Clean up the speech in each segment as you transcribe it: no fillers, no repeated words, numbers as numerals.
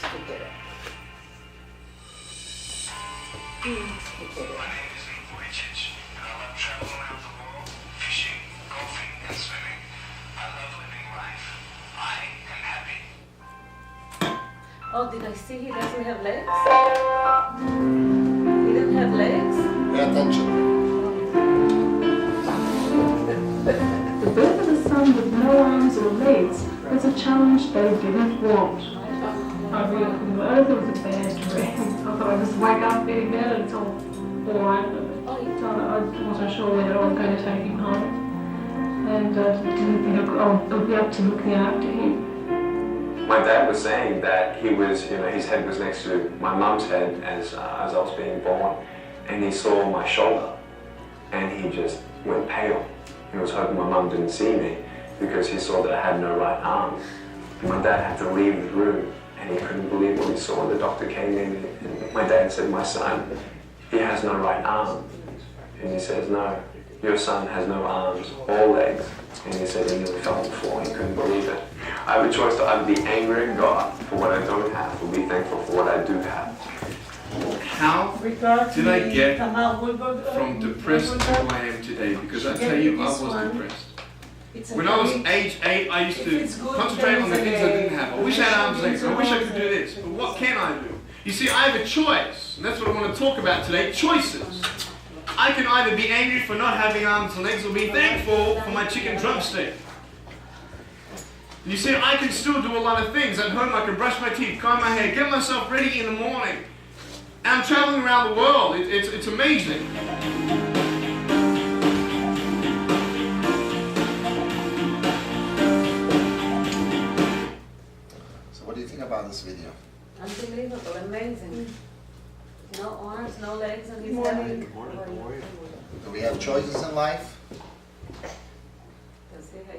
forget it. Forget it. My name is Vujicic, and I love traveling around the world, fishing, golfing, and swimming. I love living life. I am happy. Oh, did I see he doesn't have legs? He didn't have legs? Pay attention. The birth of a son with no arms or legs was a challenge they didn't want. I really couldn't believe it was a bad dream. I thought I'd just wake up feeling better until alright. So I wasn't sure whether I was going to take him home. And didn't think I'd be up to looking after him. My dad was saying that he was, his head was next to my mum's head as I was being born, and he saw my shoulder, and he just went pale. He was hoping my mum didn't see me because he saw that I had no right arm. And my dad had to leave the room, and he couldn't believe what he saw. The doctor came in, and my dad said, "My son, he has no right arm." And he says, "No, your son has no arms or legs." And he said he nearly fell on the floor. He couldn't believe it. I have a choice to either be angry at God for what I don't have, or be thankful for what I do have. How did I get from depressed to who I am today? Because I tell you, I was depressed. When I was age 8, I used to concentrate on the things I didn't have. I wish I had arms and legs. I wish I could do this. But what can I do? You see, I have a choice. And that's what I want to talk about today. Choices. I can either be angry for not having arms and legs or be thankful for my chicken drumstick. You see, I can still do a lot of things. At home, I can brush my teeth, comb my hair, get myself ready in the morning. And I'm traveling around the world. It's amazing. So what do you think about this video? Unbelievable, amazing. No arms, no legs, and he's having... Do we have choices in life?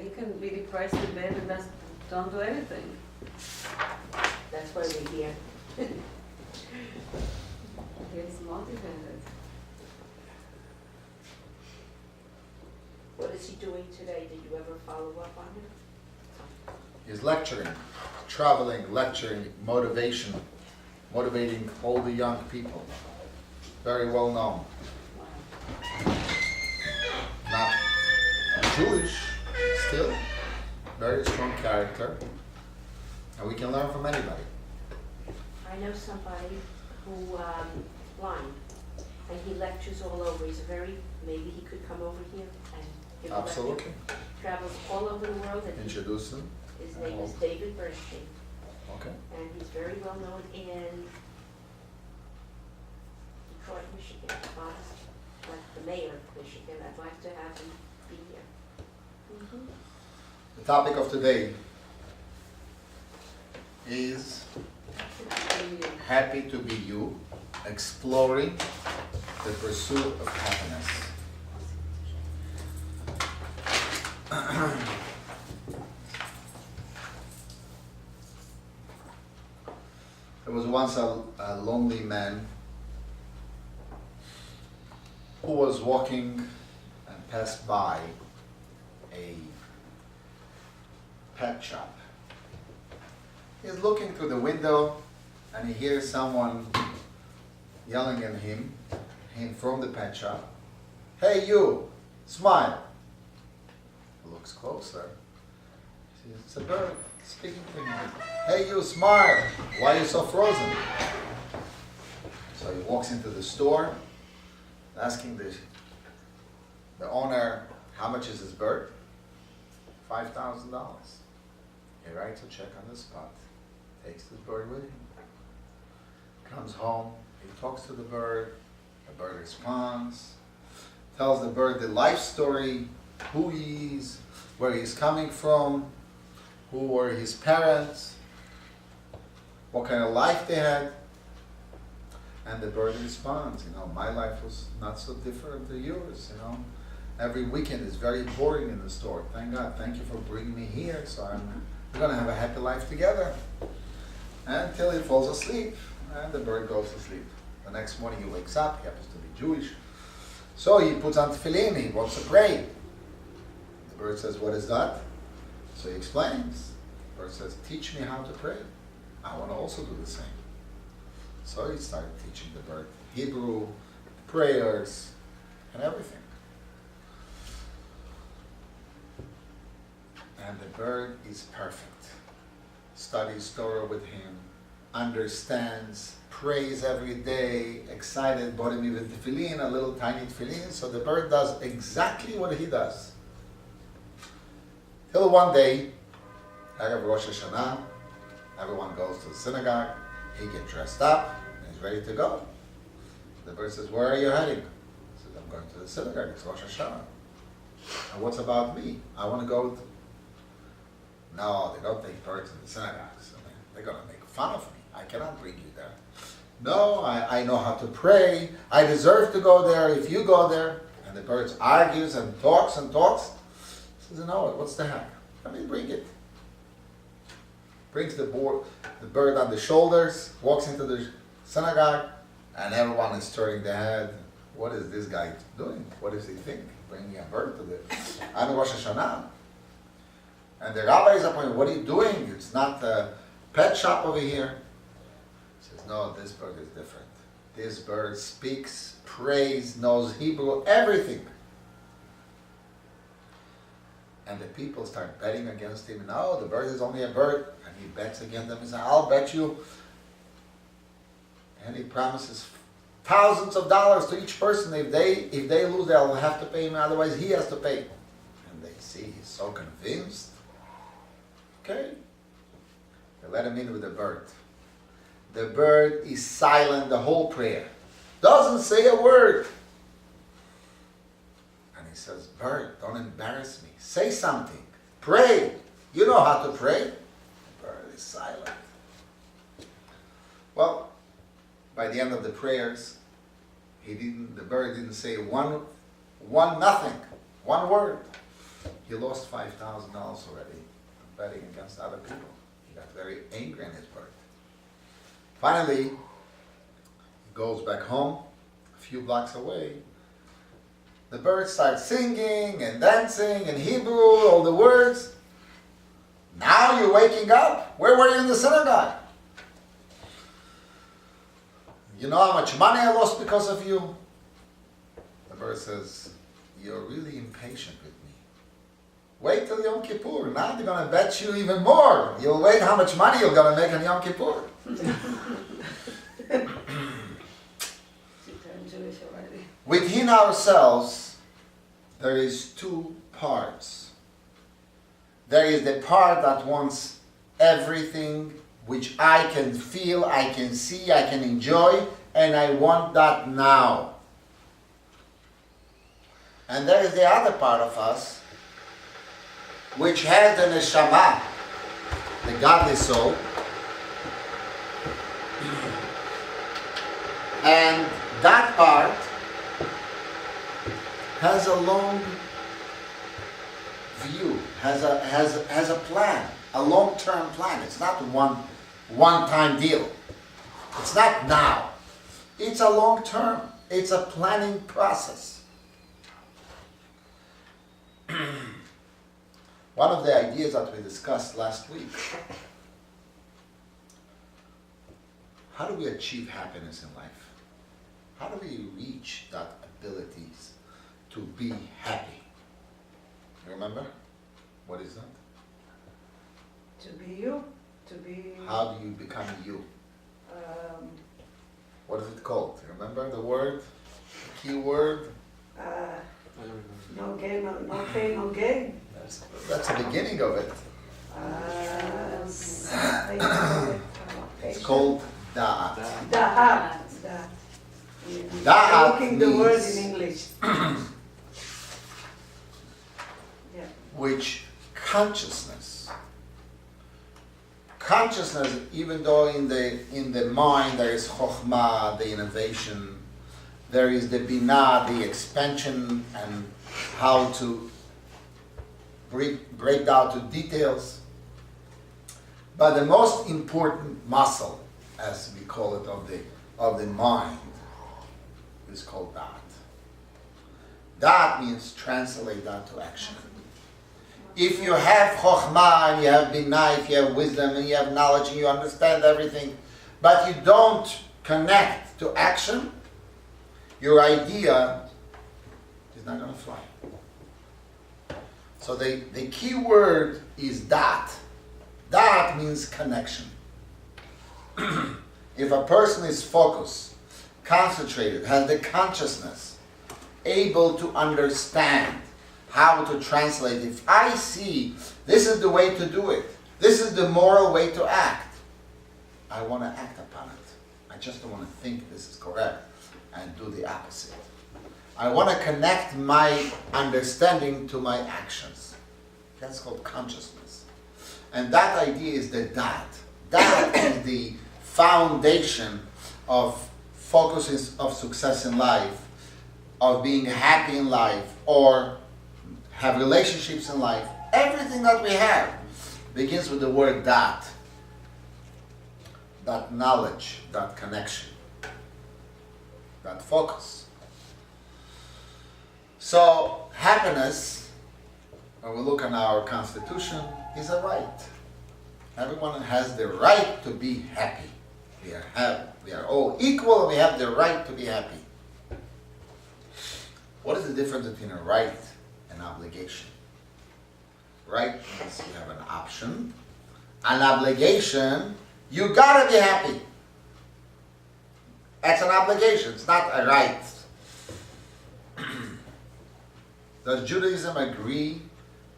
He can be depressed in bed and don't do anything. That's why we're here. He's motivated. What is he doing today? Did you ever follow up on him? He's lecturing, traveling, lecturing, motivation, motivating all the young people. Very well known. Not Jewish, still. Very strong character. And we can learn from anybody. I know somebody who blind, and he lectures all over. He's maybe he could come over here and give a lecture. Absolutely. Travels all over the world. And Introduce him. his name is David Bernstein. Okay. And he's very well known in Detroit, Michigan. Like the mayor of Michigan. I'd like to have him be here. The topic of today is Happy to be you, exploring the pursuit of happiness. There was once a lonely man who was walking and passed by a pet shop. He's looking through the window and he hears someone yelling at him from the pet shop. "Hey you, smile." He looks closer. It's a bird speaking to him. "Hey you, smile. Why are you so frozen?" So he walks into the store, asking the owner, how much is his bird? $5,000. He writes a check on the spot, takes the bird with him, comes home, he talks to the bird responds, tells the bird the life story, who he is, where he's coming from, who were his parents, what kind of life they had. And the bird responds, my life was not so different to yours, Every weekend is very boring in the store. Thank God, thank you for bringing me here, so we're going to have a happy life together. Until he falls asleep, and the bird goes to sleep. The next morning he wakes up, he happens to be Jewish. So he puts on tefillin, he wants to pray. The bird says, "What is that?" So he explains. The bird says, "Teach me how to pray. I want to also do the same. So he started teaching the bird Hebrew, prayers, and everything. And the bird is perfect. Studies Torah with him, understands, prays every day, excited, bought him even tefillin, a little tiny tefillin. So the bird does exactly what he does. Till one day, Erev Rosh Hashanah, everyone goes to the synagogue, he gets dressed up, and he's ready to go. The bird says, where are you heading? He says, I'm going to the synagogue, it's Rosh Hashanah. And what's about me? I want to go. No, they don't take birds in the synagogues. I mean, they're going to make fun of me. I cannot bring you there. No, I know how to pray. I deserve to go there if you go there. And the bird argues and talks and talks. He says, no, what's the heck? Let me bring it. Brings the bird on the shoulders, walks into the synagogue, and everyone is turning their head. What is this guy doing? What does he think? Bringing a bird to the on Rosh Hashanah. And the rabbi is pointing, what are you doing? It's not a pet shop over here. He says, no, this bird is different. This bird speaks, prays, knows Hebrew, everything. And the people start betting against him. No, the bird is only a bird. And he bets against them. He says, I'll bet you. And he promises thousands of dollars to each person. If they lose, they'll have to pay him. Otherwise, he has to pay. And they see he's so convinced. Okay. They let him in with the bird. The bird is silent the whole prayer. Doesn't say a word. And he says, bird, don't embarrass me. Say something. Pray. You know how to pray. The bird is silent. Well, by the end of the prayers, the bird didn't say one word. He lost $5,000 already betting against other people. He got very angry in his bird. Finally, he goes back home, a few blocks away. The bird starts singing and dancing in Hebrew, all the words. Now you're waking up. Where were you in the synagogue? You know how much money I lost because of you? The bird says, you're really impatient with me. Wait till Yom Kippur. Now they're going to bet you even more. You'll wait how much money you're going to make on Yom Kippur. Within ourselves, there is two parts. There is the part that wants everything which I can feel, I can see, I can enjoy, and I want that now. And there is the other part of us which has the neshama, the godly soul, and that part has a long view, has a plan, a long-term plan. It's not one-time deal. It's not now. It's a long-term. It's a planning process. One of the ideas that we discussed last week, how do we achieve happiness in life? How do we reach that ability to be happy? You remember? What is that? To be you, to be... How do you become you? What is it called? Remember the word? The key word? No gain, no pain, no gain. That's the beginning of it. It's called da'at. Da'at. Da'at Looking the word means- in English. Yeah. Which consciousness, even though in the mind there is chokhmah, the innovation, there is the binah, the expansion, and how to break down to details. But the most important muscle, as we call it, of the mind, is called da'at. Da'at means translate that to action. If you have chokhmah and you have binah, if you have wisdom and you have knowledge and you understand everything, but you don't connect to action, your idea is not going to fly. So the key word is dat. Dat means connection. If a person is focused, concentrated, has the consciousness, able to understand how to translate, if I see this is the way to do it, this is the moral way to act, I want to act upon it. I just don't want to think this is correct and do the opposite. I want to connect my understanding to my actions. That's called consciousness. And that idea is the dat. Dat is the foundation of focus of success in life, of being happy in life, or have relationships in life. Everything that we have begins with the word dat. That knowledge, that connection, that focus. So happiness, when we look on our constitution, is a right. Everyone has the right to be happy. We are all equal and we have the right to be happy. What is the difference between a right and obligation? Right means you have an option. An obligation, you gotta be happy. That's an obligation, it's not a right. Does Judaism agree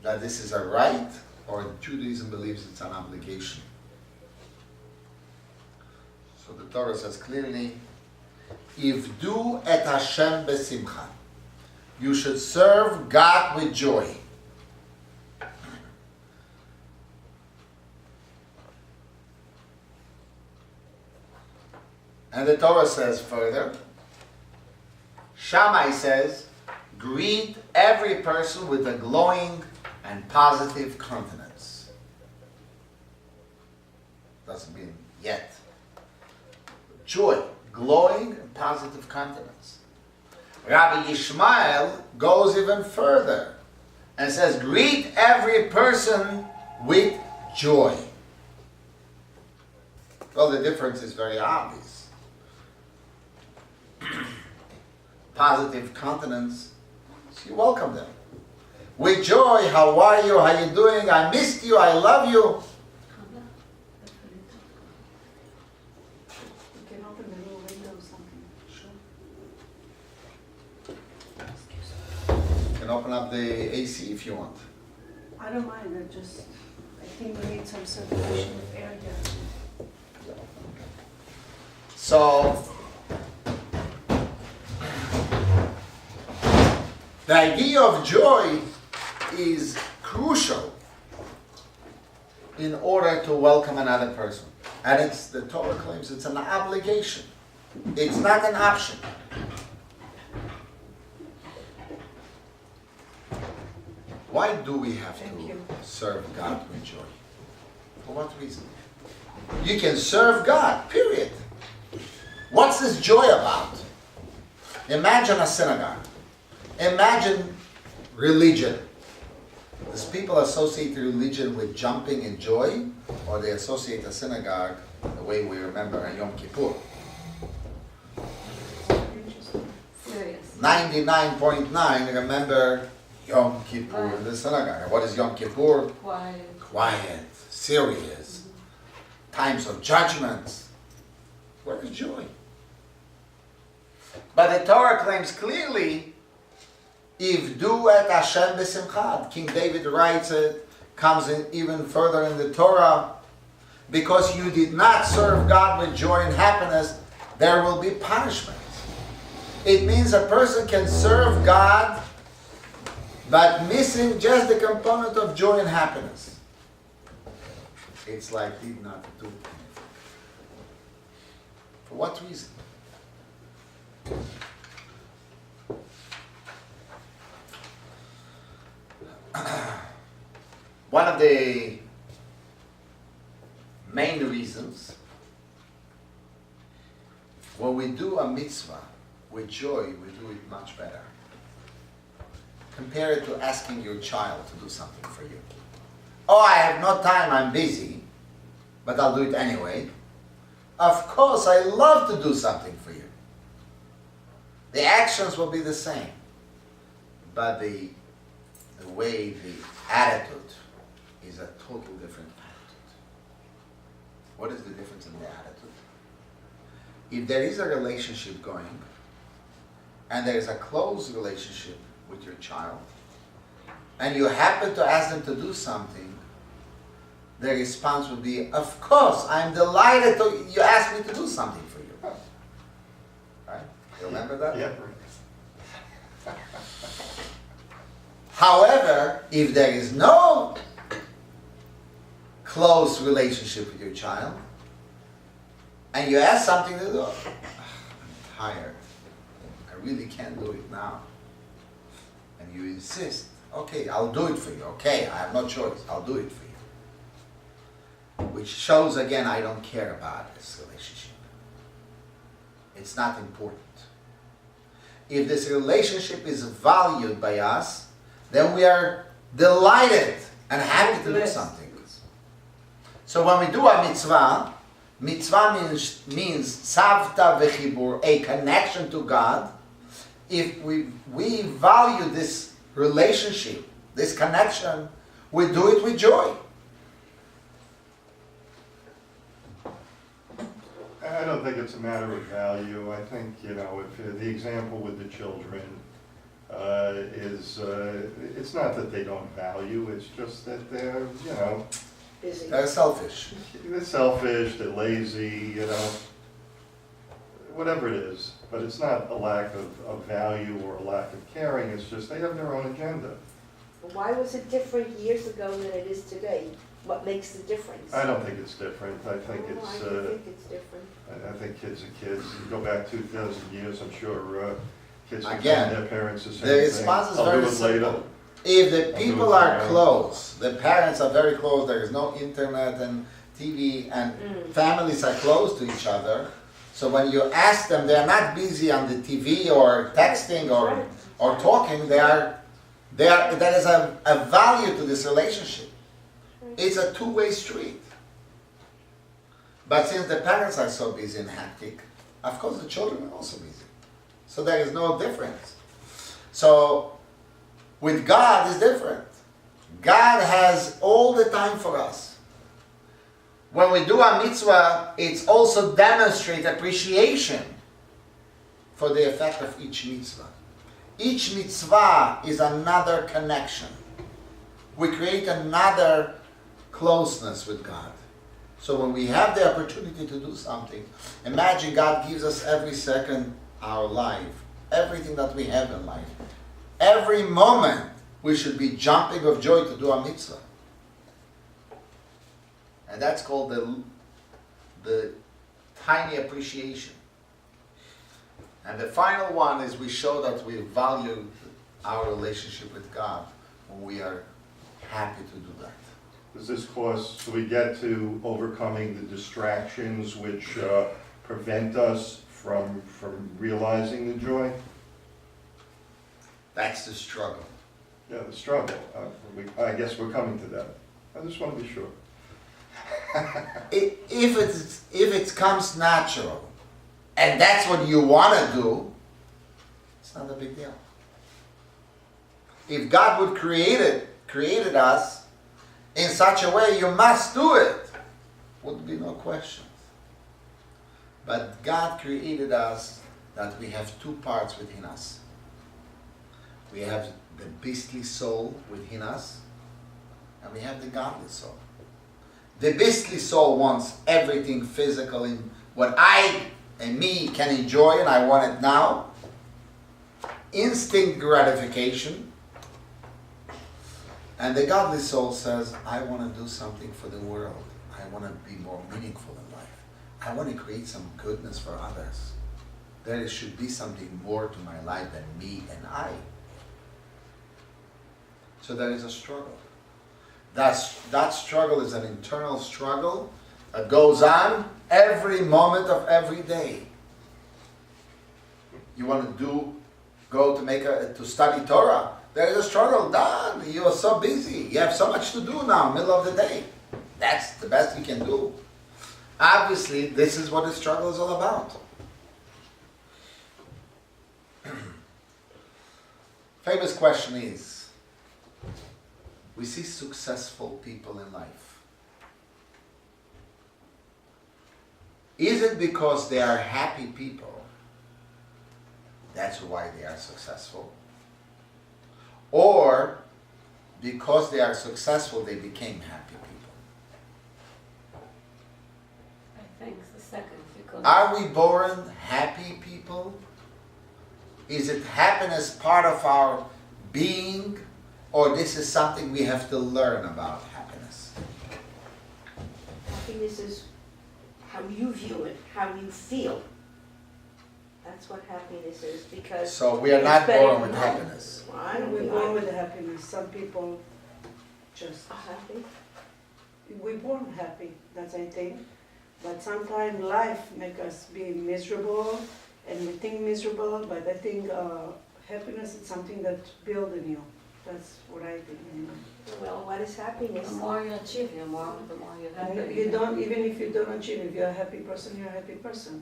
that this is a right, or Judaism believes it's an obligation? So the Torah says clearly, Ivdu et Hashem besimcha. You should serve God with joy. And the Torah says further, Shammai says, greet every person with a glowing and positive countenance. Doesn't mean yet. Joy, glowing and positive countenance. Rabbi Yishmael goes even further and says, greet every person with joy. Well, the difference is very obvious. Positive countenance, so you welcome them. With joy, how are you, how you doing, I missed you, I love you. You can open the little window or something. Sure. You can open up the AC if you want. I don't mind, I think we need some circulation of air here. So, the idea of joy is crucial in order to welcome another person. And the Torah claims it's an obligation. It's not an option. Why do we have to serve God with joy? For what reason? You can serve God, period. What's this joy about? Imagine a synagogue. Imagine religion. Does people associate religion with jumping and joy, or they associate a synagogue the way we remember on Yom Kippur? 99.9 remember Yom Kippur in the synagogue. And what is Yom Kippur? Quiet. Quiet, serious, times of judgments. Where is joy? But the Torah claims clearly, Ivdu et Hashem besimcha. King David writes it, comes in even further in the Torah, because you did not serve God with joy and happiness, there will be punishment. It means a person can serve God, but missing just the component of joy and happiness. It's like did not do anything. For what reason? One of the main reasons, when we do a mitzvah with joy, we do it much better. Compare it to asking your child to do something for you. Oh, I have no time, I'm busy, but I'll do it anyway. Of course, I love to do something for you. The actions will be the same, but the way, the attitude is a total different attitude. What is the difference in the attitude? If there is a relationship going, and there is a close relationship with your child, and you happen to ask them to do something, their response would be, of course, I'm delighted you asked me to do something for you. Right? You remember that? Yeah. However, if there is no close relationship with your child, and you ask something to do, I'm tired, I really can't do it now, and you insist, okay, I'll do it for you, okay, I have no choice, I'll do it for you. Which shows again, I don't care about this relationship. It's not important. If this relationship is valued by us, then we are delighted and happy to do something. So when we do a mitzvah, mitzvah means savta v'chibur, a connection to God. If we value this relationship, this connection, we do it with joy. I don't think it's a matter of value. I think, if the example with the children it's not that they don't value, it's just that they're, Busy. They're selfish. they're selfish, they're lazy, whatever it is. But it's not a lack of value or a lack of caring, it's just they have their own agenda. Why was it different years ago than it is today? What makes the difference? I don't think it's different. I think Oh, it's, I do think it's different. I think kids are kids. You go back 2,000 years, I'm sure kids can Again, tell their parents the same The thing. response is I'll very do it later. simple. If the I'll do people it are tomorrow. close, the parents are very close, there is no internet and TV, and families are close to each other, so when you ask them, they are not busy on the TV or texting or talking, there is a value to this relationship. It's a two-way street. But since the parents are so busy and hectic, of course the children are also busy. So there is no difference. So with God it's different. God has all the time for us. When we do a mitzvah, it's also demonstrate appreciation for the effect of each mitzvah. Each mitzvah is another connection. We create another closeness with God. So when we have the opportunity to do something, imagine God gives us every second our life, everything that we have in life. Every moment we should be jumping of joy to do a mitzvah. And that's called the tiny appreciation. And the final one is we show that we value our relationship with God when we are happy to do that. Does this cause, so we get to overcoming the distractions which prevent us from realizing the joy? That's the struggle. Yeah, the struggle. I guess we're coming to that. I just want to be sure. If it comes natural, and that's what you want to do, it's not a big deal. If God would created us in such a way, you must do it, would be no questions. But God created us that we have two parts within us. We have the beastly soul within us, and we have the godly soul. The beastly soul wants everything physical in what I and me can enjoy, and I want it now. Instinct gratification. And the godly soul says, I want to do something for the world. I want to be more meaningful in life. I want to create some goodness for others. There should be something more to my life than me and I. So there is a struggle. That struggle is an internal struggle that goes on every moment of every day. You want to go to study Torah. There is a struggle, done. You are so busy. You have so much to do now, middle of the day. That's the best you can do. Obviously, this is what the struggle is all about. Famous question is, we see successful people in life. Is it because they are happy people? That's why they are successful. Or because they are successful, they became happy people. I think it's the second, because Are we born happy people? Is it happiness part of our being, or this is something we have to learn about happiness? Happiness is how you view it, how you feel. That's what happiness is, because. So we are it's not better born with than happiness. Well, I don't We're think born with happiness. Some people just, happy. we're born happy, that's I think. But sometimes life make us be miserable and we think miserable, but I think happiness is something that builds in you. That's what I think anyway. Well, what is happiness? the more you achieve, the more you're And happy. you don't, even if you don't achieve, if you're a happy person, you're a happy person.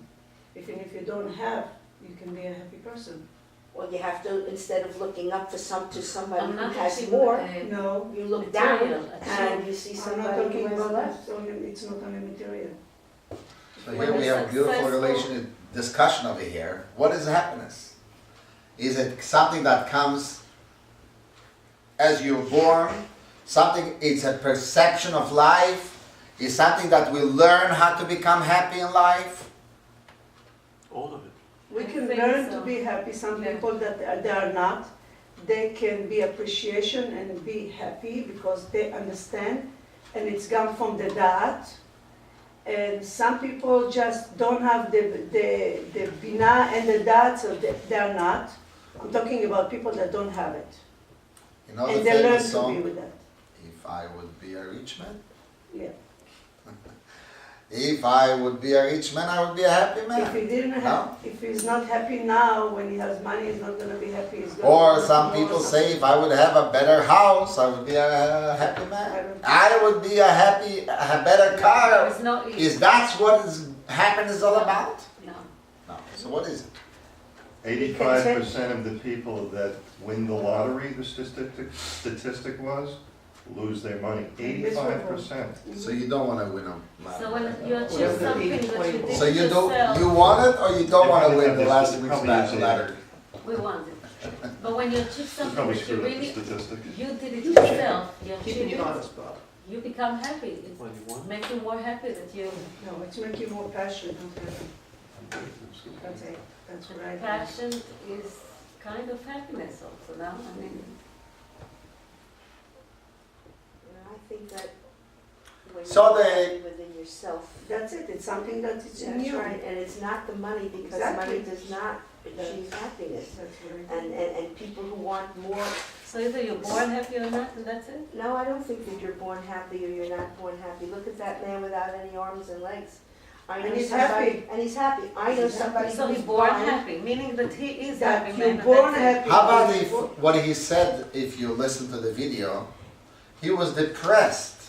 Even if you don't have, you can be a happy person. Well, you have to, instead of looking up to somebody I'm who not has achieving more, a No, you look down material and you see I'm not somebody talking who has about less. that, it's not only material. So here we have a beautiful relation discussion over here. What is happiness? Is it something that comes as you're born? Something, it's a perception of life? Is something that we learn how to become happy in life? All of it. We I can think learn so. to be happy. Some Yeah. people that they are not, they can be appreciation and be happy because they understand, and it's come from the dad. And some people just don't have the bina and the dad, so they are not. I'm talking about people that don't have it, You know the and they learn famous to be song, with that. If I would be a rich man? Yeah. If I would be a rich man, I would be a happy If man. he didn't No? have, if he's not happy now, when he has money, he's not gonna be happy. He's gonna Or be some more people something. say, if I would have a better house, I would be a happy man. I would be a better car. It's no easy. Is that what is happiness all about? No. No. So what is it? 85% of the people that win the lottery, the statistic was, lose their money. 85%. So you don't want to win a So lottery. when you achieve something that you did So you yourself, want it or you don't want to win the last week's Probably use the lottery? we want it. But when you achieve We something probably that you screwed up the really, statistics. you did it yourself, you Keeping achieved it it, honest, Bob. you become happy. It's Well, you want? make you more happy that you, No, it's making more passionate. That's it. That's what I think. passion is kind of happiness also now, I mean. I think that when So you're they- happy within yourself, That's it. It's something that is in that's you. right, and it's not the money, because Exactly. money does not achieve happiness. That's what I think. And people who want more, So either you're born happy or not, and that's it? no, I don't think that you're born happy or you're not born happy. Look at that man without any arms and legs. I And know he's somebody- happy. And he's happy. I know He's somebody So who's he's born blind. happy, meaning that he is That happy. you're man, and born that's it. happy. How about if what he said, if you listen to the video, he was depressed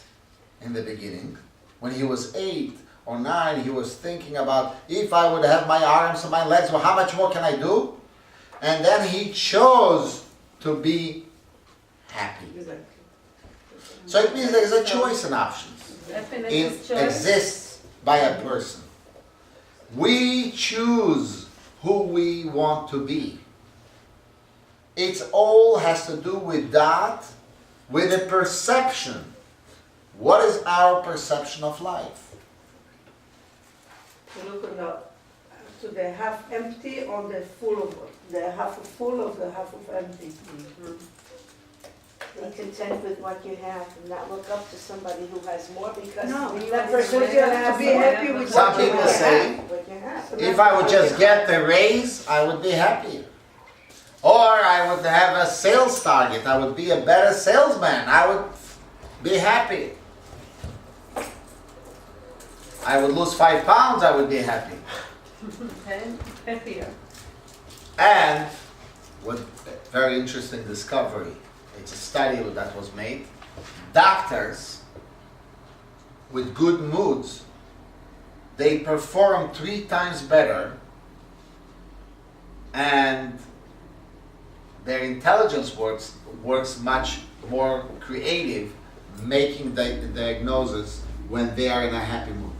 in the beginning. When he was 8 or 9, he was thinking about, if I would have my arms and my legs, well, how much more can I do? And then he chose to be happy. Exactly. So it means there is a choice and options. Happiness It is choice. exists by a person. We choose who we want to be. It all has to do with that, with a perception. What is our perception of life? You look on to the half empty or the full of the half full of the half of empty. Be content with what you have and not look up to somebody who has more, because No, that person is you gonna have have to be more. happy with Some what you people have. say, What you have. if I would just get the raise, I would be happy. Or I would have a sales target, I would be a better salesman, I would be happy. I would lose 5 pounds, I would be happy. Okay, happier. And what a very interesting discovery. It's a study that was made. Doctors with good moods, they perform 3 times better, and their intelligence works much more creative, making the diagnosis when they are in a happy mood.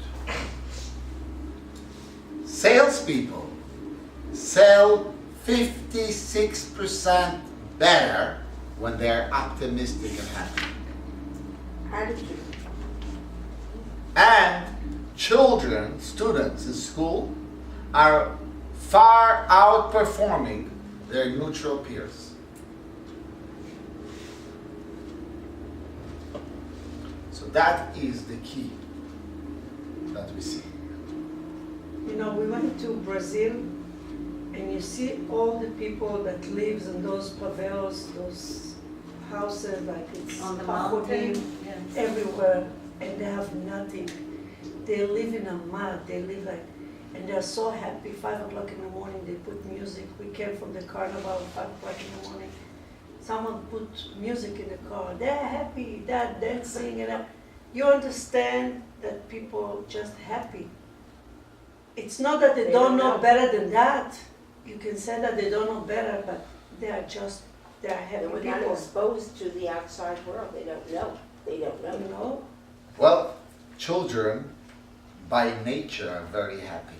Salespeople sell 56% better when they are optimistic and happy. Attitude. And children, students in school, are far outperforming their neutral peers. So that is the key that we see. You know, we went to Brazil, and you see all the people that lives in those favelas, those houses, like it's On the Pacodim, mountain, yeah. everywhere, and they have nothing. They live in a mud, they live like, and they're so happy. 5 o'clock in the morning, they put music. We came from the carnival at 5 o'clock in the morning. Someone put music in the car. They're happy, they're dancing, and you understand that people just happy. It's not that they don't know better than that. You can say that they don't know better, but they are happy They were not people. exposed to the outside world. They don't know. They don't know. You know? Well, children by nature are very happy.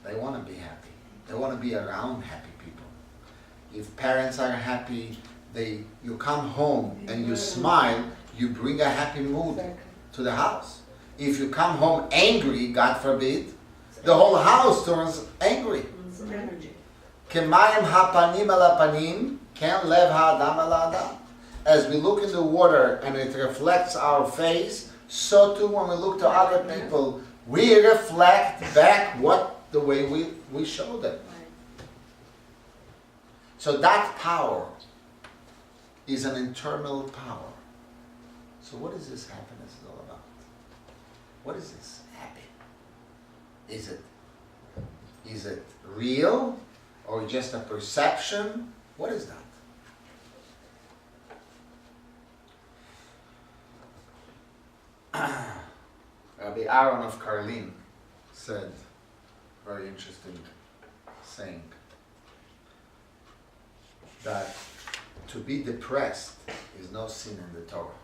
They want to be happy. They want to be around happy people. If parents are happy, you come home and you smile, you bring a happy mood to the house. If you come home angry, God forbid, the whole house turns angry. It's energy. Kemayim hapanim el hapanim, ken lev ha'adam el ha'adam. As we look in the water and it reflects our face, so too when we look to other people, we reflect back the way we show them. So that power is an internal power. So what is this happiness all about? What is this happy? Is it real or just a perception? What is that? Rabbi Aaron of Karlin said, very interesting saying, that to be depressed is no sin in the Torah.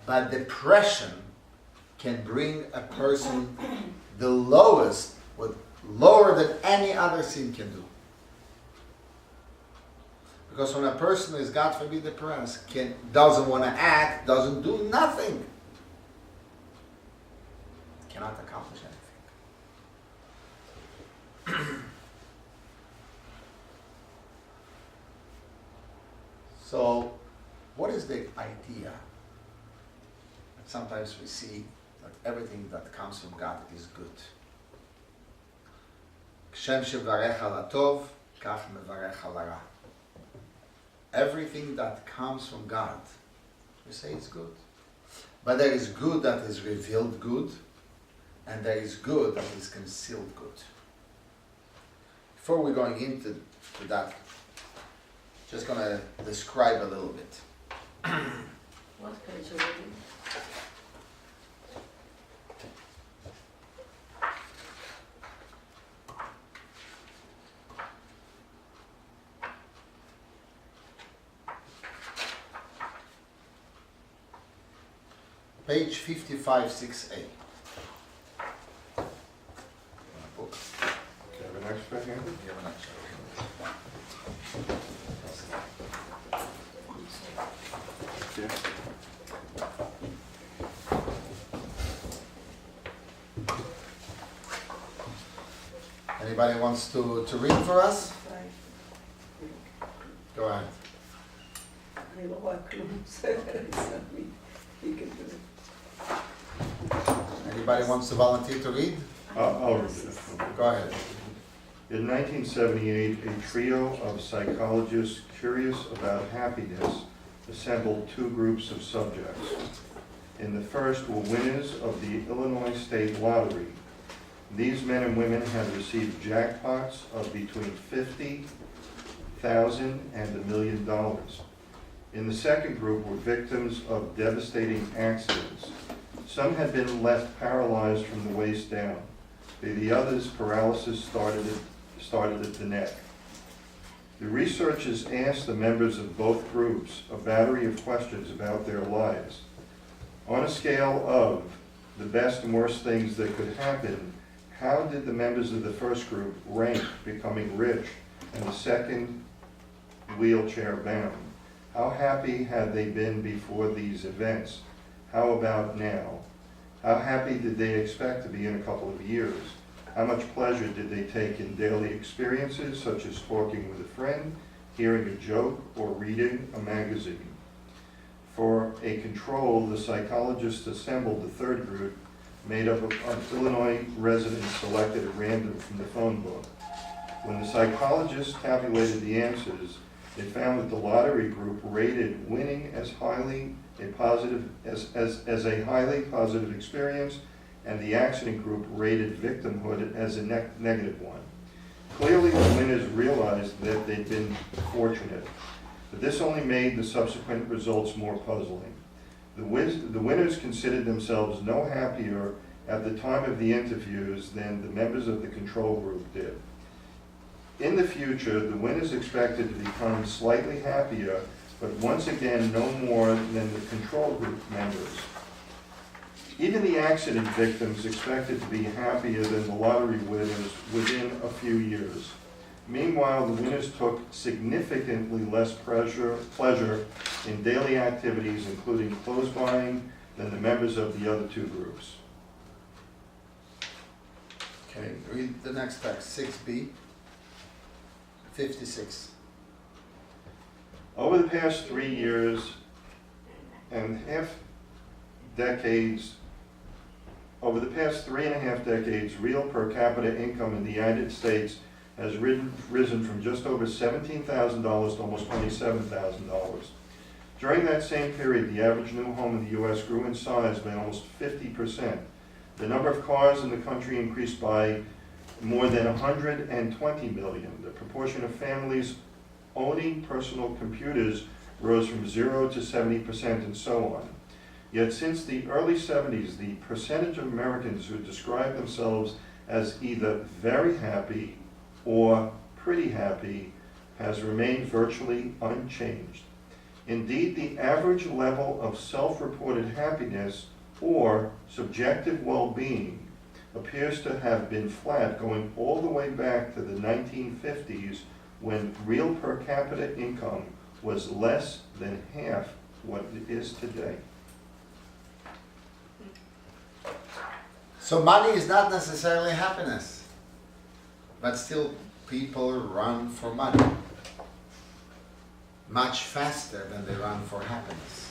But depression can bring a person the lowest, lower than any other sin can do. Because when a person is, God forbid, depressed, doesn't want to act, doesn't do nothing, cannot accomplish anything. So, what is the idea? Sometimes we see that everything that comes from God is good. Kshem shevarech al hatov, kach mevarech al hara. Everything that comes from God, we say it's good. But there is good that is revealed good, and there is good that is concealed good. Before we're going into that, just going to describe a little bit. What page are you reading? Page 55, 6a. Book. Do you have an extra here? You have an extra. Anybody wants to read for us? Go ahead. אני לא רואה כלום, בסדר, you can do it. Anybody wants to volunteer to read? I'll read it. Go ahead. In 1978, a trio of psychologists curious about happiness assembled 2 groups of subjects. In the first were winners of the Illinois State Lottery. These men and women had received jackpots of between $50 $100,000 and $1 million. In the second group were victims of devastating accidents. Some had been left paralyzed from the waist down. The others, paralysis started at the neck. The researchers asked the members of both groups a battery of questions about their lives. On a scale of the best and worst things that could happen, how did the members of the first group rank becoming rich and the second wheelchair bound? How happy had they been before these events? How about now? How happy did they expect to be in a couple of years? How much pleasure did they take in daily experiences such as talking with a friend, hearing a joke, or reading a magazine? For a control, the psychologists assembled the third group made up of Illinois residents selected at random from the phone book. When the psychologists tabulated the answers, they found that the lottery group rated winning as a highly positive experience, and the accident group rated victimhood as a negative one. Clearly, the winners realized that they'd been fortunate, but this only made the subsequent results more puzzling. The winners considered themselves no happier at the time of the interviews than the members of the control group did. In the future, the winners expected to become slightly happier, but once again no more than the control group members. Even the accident victims expected to be happier than the lottery winners within a few years. Meanwhile, the winners took significantly less pleasure in daily activities, including clothes buying, than the members of the other two groups. Okay, read the next text, 6b, 56. Over the past 3 years and half decades, over the past 3.5 decades, real per capita income in the United States has risen from just over $17,000 to almost $27,000. During that same period, the average new home in the U.S. grew in size by almost 50%. The number of cars in the country increased by more than 120 million. The proportion of families owning personal computers rose from 0 to 70% and so on. Yet since the early 70s, the percentage of Americans who describe themselves as either very happy or pretty happy has remained virtually unchanged. Indeed, the average level of self-reported happiness or subjective well-being appears to have been flat going all the way back to the 1950s, when real per capita income was less than half what it is today. So money is not necessarily happiness, but still people run for money much faster than they run for happiness.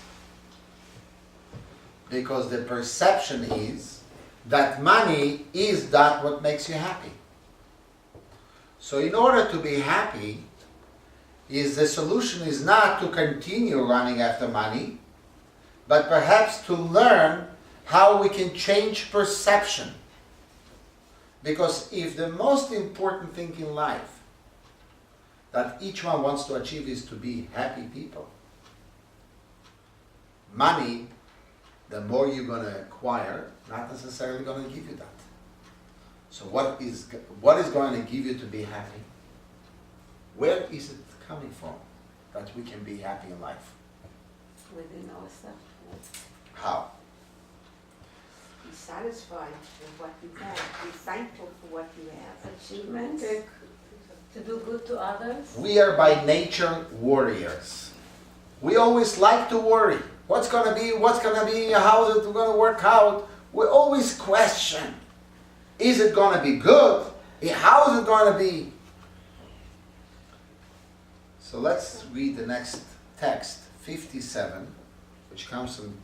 Because the perception is that money is that what makes you happy. So in order to be happy, the solution is not to continue running after money, but perhaps to learn how we can change perception. Because if the most important thing in life that each one wants to achieve is to be happy people, money, the more you're going to acquire, not necessarily going to give you that. So what is going to give you to be happy? Where is it coming from that we can be happy in life? Within ourselves. How? Be satisfied with what you have. Be thankful for what you have. Achievements. To do good to others. We are by nature warriors. We always like to worry. What's going to be? How is it going to work out? We always question. Is it going to be good? How is it going to be? So let's read the next text, 57, which comes from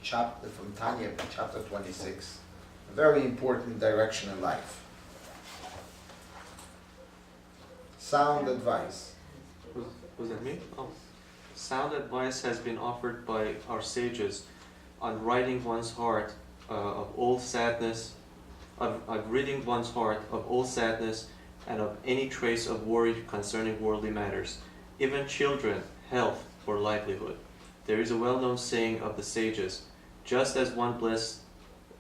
Tanya, chapter 26. A very important direction in life. Sound advice. Was that me? Oh. Sound advice has been offered by our sages on ridding one's heart of all sadness, of ridding one's heart of all sadness and of any trace of worry concerning worldly matters, even children health or livelihood. There is a well-known saying of the sages, just as one blesses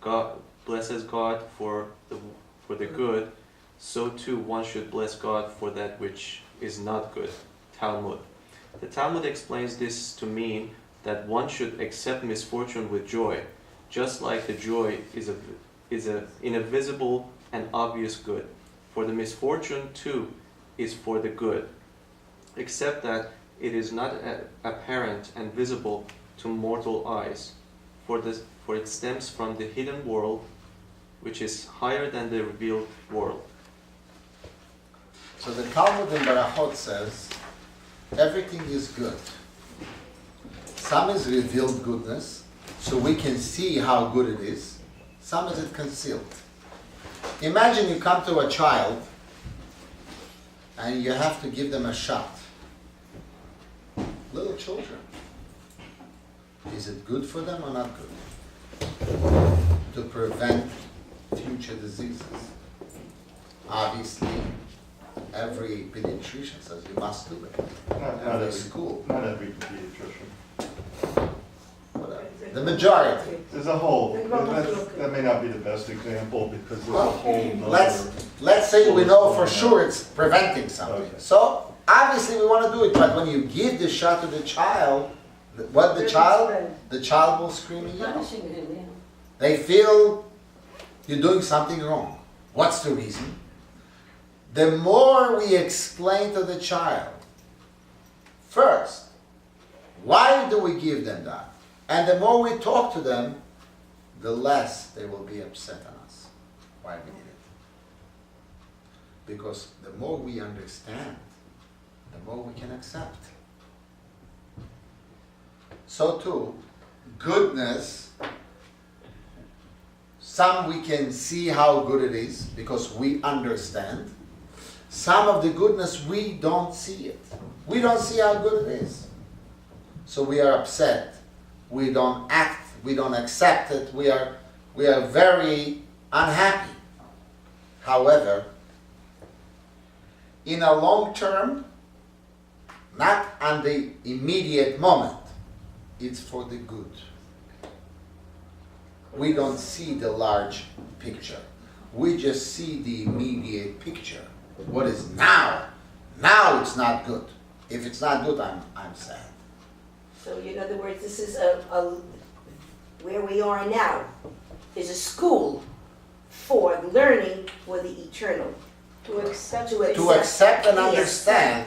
God for the good, so too one should bless God for that which is not good. Talmud. The Talmud explains this to mean that one should accept misfortune with joy, just like the joy is an invisible and obvious good. For the misfortune too is for the good, except that it is not apparent and visible to mortal eyes, for it stems from the hidden world, which is higher than the revealed world. So the Talmud in Barachot says, everything is good. Some is revealed goodness, so we can see how good it is. Some is it concealed. Imagine you come to a child and you have to give them a shot. Little children. Is it good for them or not good? To prevent future diseases. Obviously, every pediatrician says you must do it. Not Every every school. Not every pediatrician. Whatever. The majority. There's a whole, that may not be the best example because there's a whole nother. Let's say we know for sure it's preventing something. Okay. So obviously we want to do it, but when you give the shot to the child, the child will scream and yell. Punishing him, yeah. They feel you're doing something wrong. What's the reason? The more we explain to the child, first, why do we give them that? And the more we talk to them, the less they will be upset on us. Why we did it. Because the more we understand, the more we can accept. So too, goodness, some we can see how good it is because we understand. Some of the goodness we don't see it. We don't see how good it is. So we are upset. We don't act, we don't accept it, we are very unhappy. However, in a long term, not on the immediate moment, it's for the good. We don't see the large picture. We just see the immediate picture. What is now? Now it's not good. If it's not good, I'm sad. So in other words, this is where we are now, is a school for learning for the eternal. To accept To accept and understand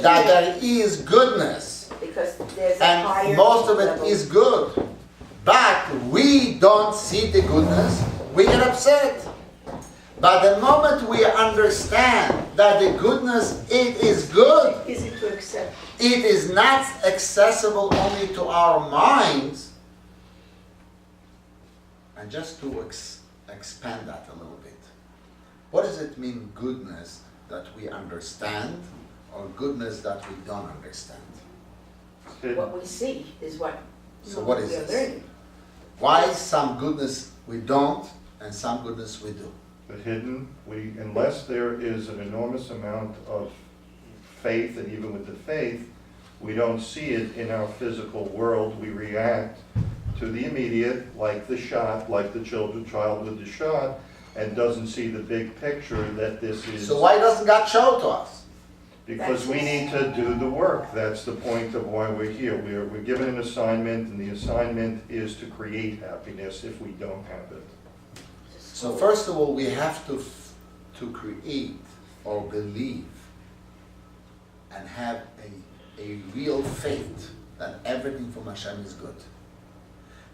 that there is goodness. Because there's a higher And most of it level. is good. But we don't see the goodness, we get upset. But the moment we understand that the goodness, it is good, Easy to accept. it is not accessible only to our minds. And just to expand that a little bit. What does it mean, goodness that we understand, or goodness that we don't understand? What we see is what So what is we are this? learning. Why some goodness we don't, and some goodness we do? The hidden, unless there is an enormous amount of faith, and even with the faith, we don't see it in our physical world. We react to the immediate, like the shot, like the child with the shot, and doesn't see the big picture that this is. So why doesn't God show it to us? Because we need to do the work. That's the point of why we're here. We're given an assignment, and the assignment is to create happiness if we don't have it. So first of all, we have to create or believe and have a real faith that everything from Hashem is good.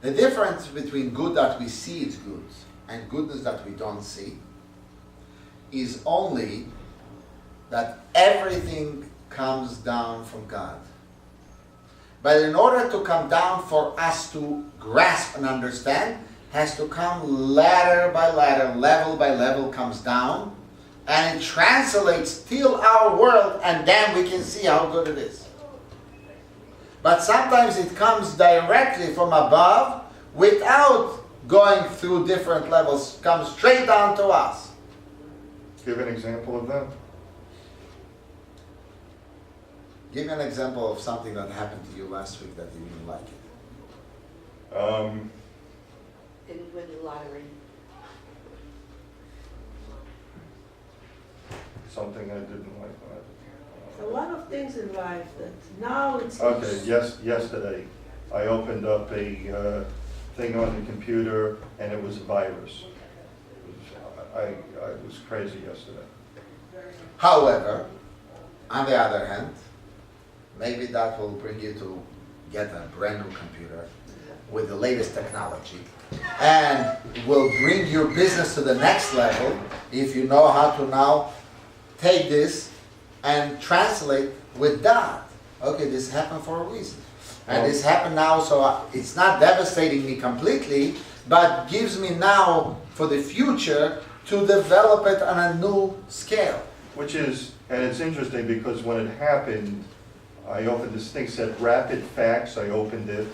The difference between good that we see is good and goodness that we don't see is only that everything comes down from God. But in order to come down for us to grasp and understand, has to come ladder by ladder, level by level comes down, and it translates till our world, and then we can see how good it is. But sometimes it comes directly from above without going through different levels, comes straight down to us. Give an example of that. Give me an example of something that happened to you last week that you didn't like it. Didn't win the lottery. Something I didn't like. A lot of things in life that now it's. Okay, yesterday, I opened up a thing on the computer and it was a virus. I was crazy yesterday. However, on the other hand, maybe that will bring you to get a brand new computer with the latest technology and will bring your business to the next level if you know how to now take this and translate with that. Okay, this happened for a reason. And this happened now, so it's not devastating me completely, but gives me now for the future to develop it on a new scale. Which is, and it's interesting because when it happened, I opened this thing, said rapid fax, I opened it,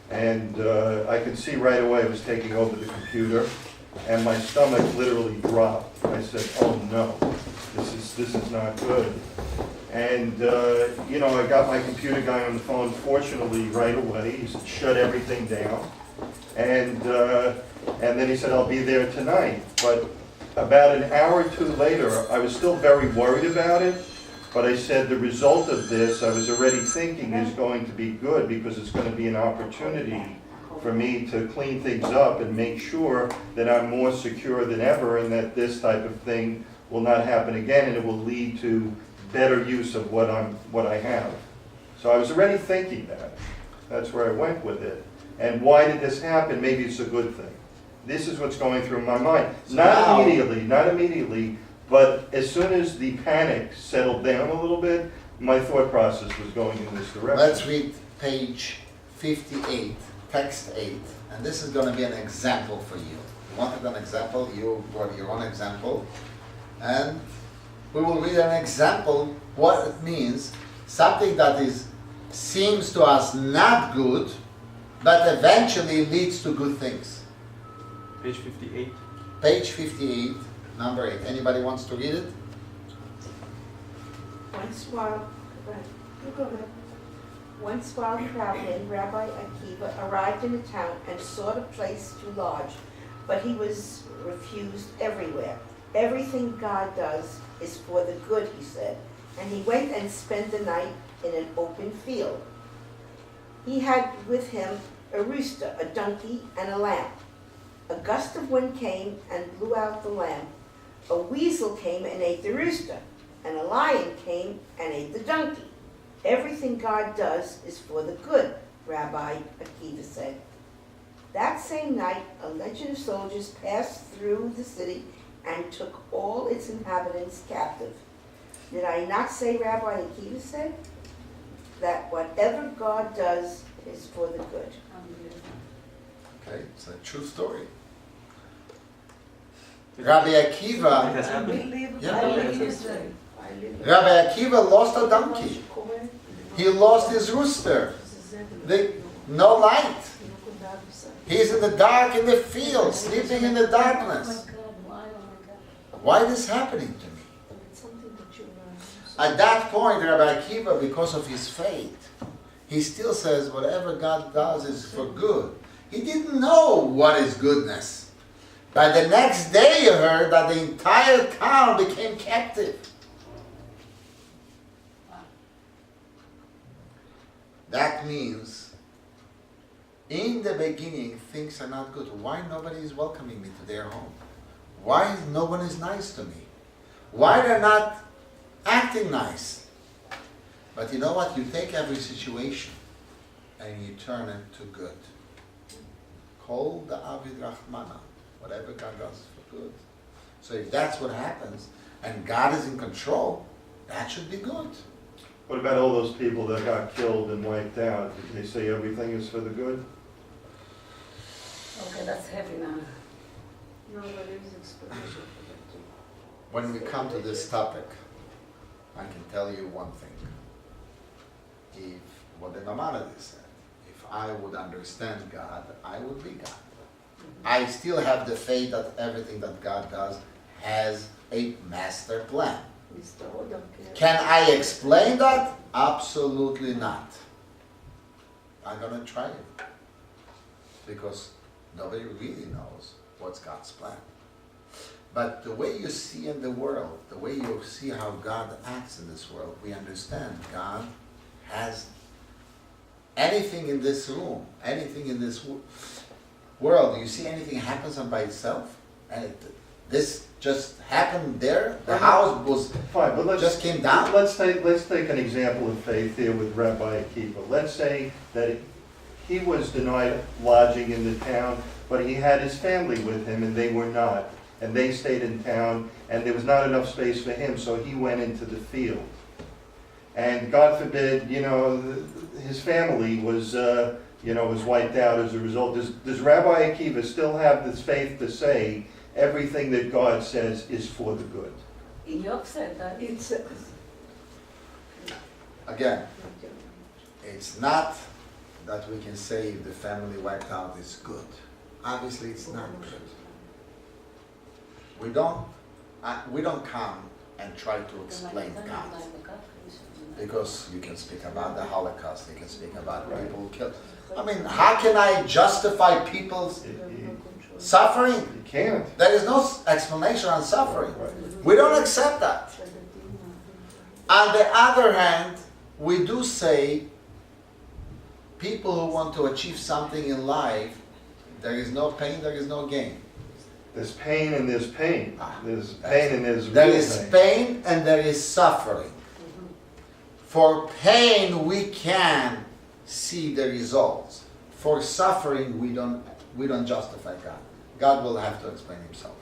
and I could see right away it was taking over the computer, and my stomach literally dropped. I said, oh no, this is not good. And, I got my computer guy on the phone, fortunately, right away. He said, shut everything down. And then he said, I'll be there tonight. But about an hour or two later, I was still very worried about it. But I said, the result of this, I was already thinking is going to be good because it's going to be an opportunity for me to clean things up and make sure that I'm more secure than ever and that this type of thing will not happen again and it will lead to better use of what I have. So I was already thinking that. That's where I went with it. And why did this happen? Maybe it's a good thing. This is what's going through my mind. Not immediately, but as soon as the panic settled down a little bit, my thought process was going in this direction. Let's read page 58, text 8, and this is going to be an example for you. You wanted an example, you brought your own example, and we will read an example, what it means, something that seems to us not good, but eventually leads to good things. Page 58. Page 58, number 8. Anybody wants to read it? Once while traveling, Rabbi Akiva arrived in a town and sought a place too large, but he was refused everywhere. Everything God does is for the good, he said, and he went and spent the night in an open field. He had with him a rooster, a donkey, and a lamb. A gust of wind came and blew out the lamb. A weasel came and ate the rooster, and a lion came and ate the donkey. Everything God does is for the good, Rabbi Akiva said. That same night, a legion of soldiers passed through the city and took all its inhabitants captive. Did I not say, Rabbi Akiva said, that whatever God does is for the good? Okay, it's a true story. Rabbi Akiva, It has happened. Rabbi Akiva lost a donkey. He lost his rooster. No light. He's in the dark in the field, sleeping in the darkness. Why is this happening to me? At that point, Rabbi Akiva, because of his faith, he still says whatever God does is for good. He didn't know what is goodness. But the next day you heard that the entire town became captive. That means in the beginning things are not good. Why nobody is welcoming me to their home? Why no one is nice to me? Why they're not acting nice? But you know what? You take every situation and you turn it to good. Kol da'avid rachmana. Whatever God does is for good. So if that's what happens and God is in control, that should be good. What about all those people that got killed and wiped out? Did they say everything is for the good? Okay, that's heavy now. No, but there's explanation for that too. When we come to this topic, I can tell you one thing. If what the Maimonides said, if I would understand God, I would be God. I still have the faith that everything that God does has a master plan. Can I explain that? Absolutely not. I'm gonna try it. Because nobody really knows what's God's plan. But the way you see in the world, the way you see how God acts in this world, we understand God has anything in this room, anything in this world. You see anything happens by itself? And this just happened there? The house was Fine, but just came down? Let's take an example of faith here with Rabbi Akiva. Let's say that he was denied lodging in the town, but he had his family with him and they were not. And they stayed in town and there was not enough space for him, so he went into the field. And God forbid, his family was wiped out as a result. Does Rabbi Akiva still have this faith to say everything that God says is for the good? Job said that. Again, it's not that we can say if the family wiped out is good. Obviously, it's not good. We don't come and try to explain God. Because you can speak about the Holocaust, you can speak about people killed. I mean, how can I justify people's suffering? You can't. There is no explanation on suffering. We don't accept that. On the other hand, we do say people who want to achieve something in life, there is no pain, there is no gain. There's pain and there's pain. There's pain and there's There real is pain and there is suffering. For pain, we can see the results. For suffering, we don't justify God. God will have to explain himself.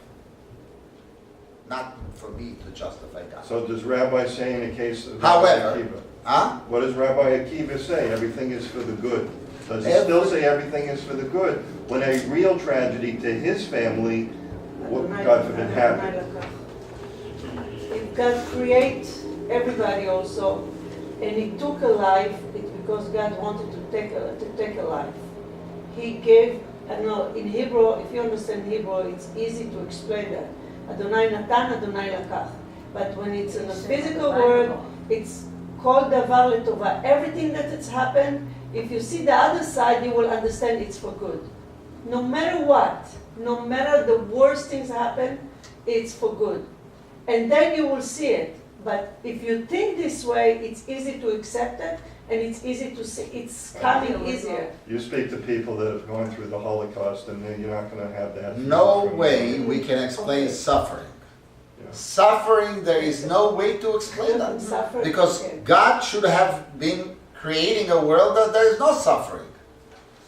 Not for me to justify God. So does Rabbi say in the case of However, Rabbi Akiva? What does Rabbi Akiva say? Everything is for the good. Does he still say everything is for the good when a real tragedy to his family, God forbid, happened? If God creates everybody also, and he took a life, it's because God wanted to take a life. He gave, I know, in Hebrew, if you understand Hebrew, it's easy to explain that. Adonai Natan, Adonai Lakach. But when it's in a physical word, it's called Davar Letova. Everything that has happened, if you see the other side, you will understand it's for good. No matter what, no matter the worst things happen, it's for good. And then you will see it. But if you think this way, it's easy to accept it, and it's easy to see. It's coming easier. You speak to people that have gone through the Holocaust, and you're not going to have that. No way we can explain suffering. Yeah. Suffering, there is no way to explain that. Because God should have been creating a world that there is no suffering.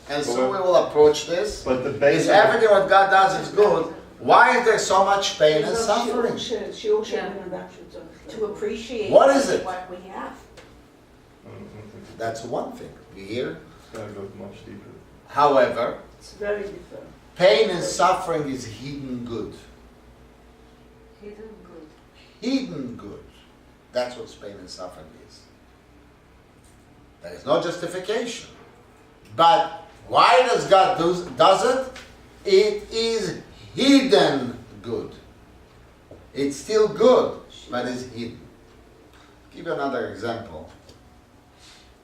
And so we will approach this. But the Is basic, everything what God does is good? Why is there so much pain and suffering? To appreciate What is it? what we have. That's one thing. We hear. it's got to go much deeper. However, It's very different. pain and suffering is hidden good. Hidden good. Hidden good. That's what pain and suffering is. There is no justification. But why does God does it? It is hidden good. It's still good, but it's hidden. I'll give you another example.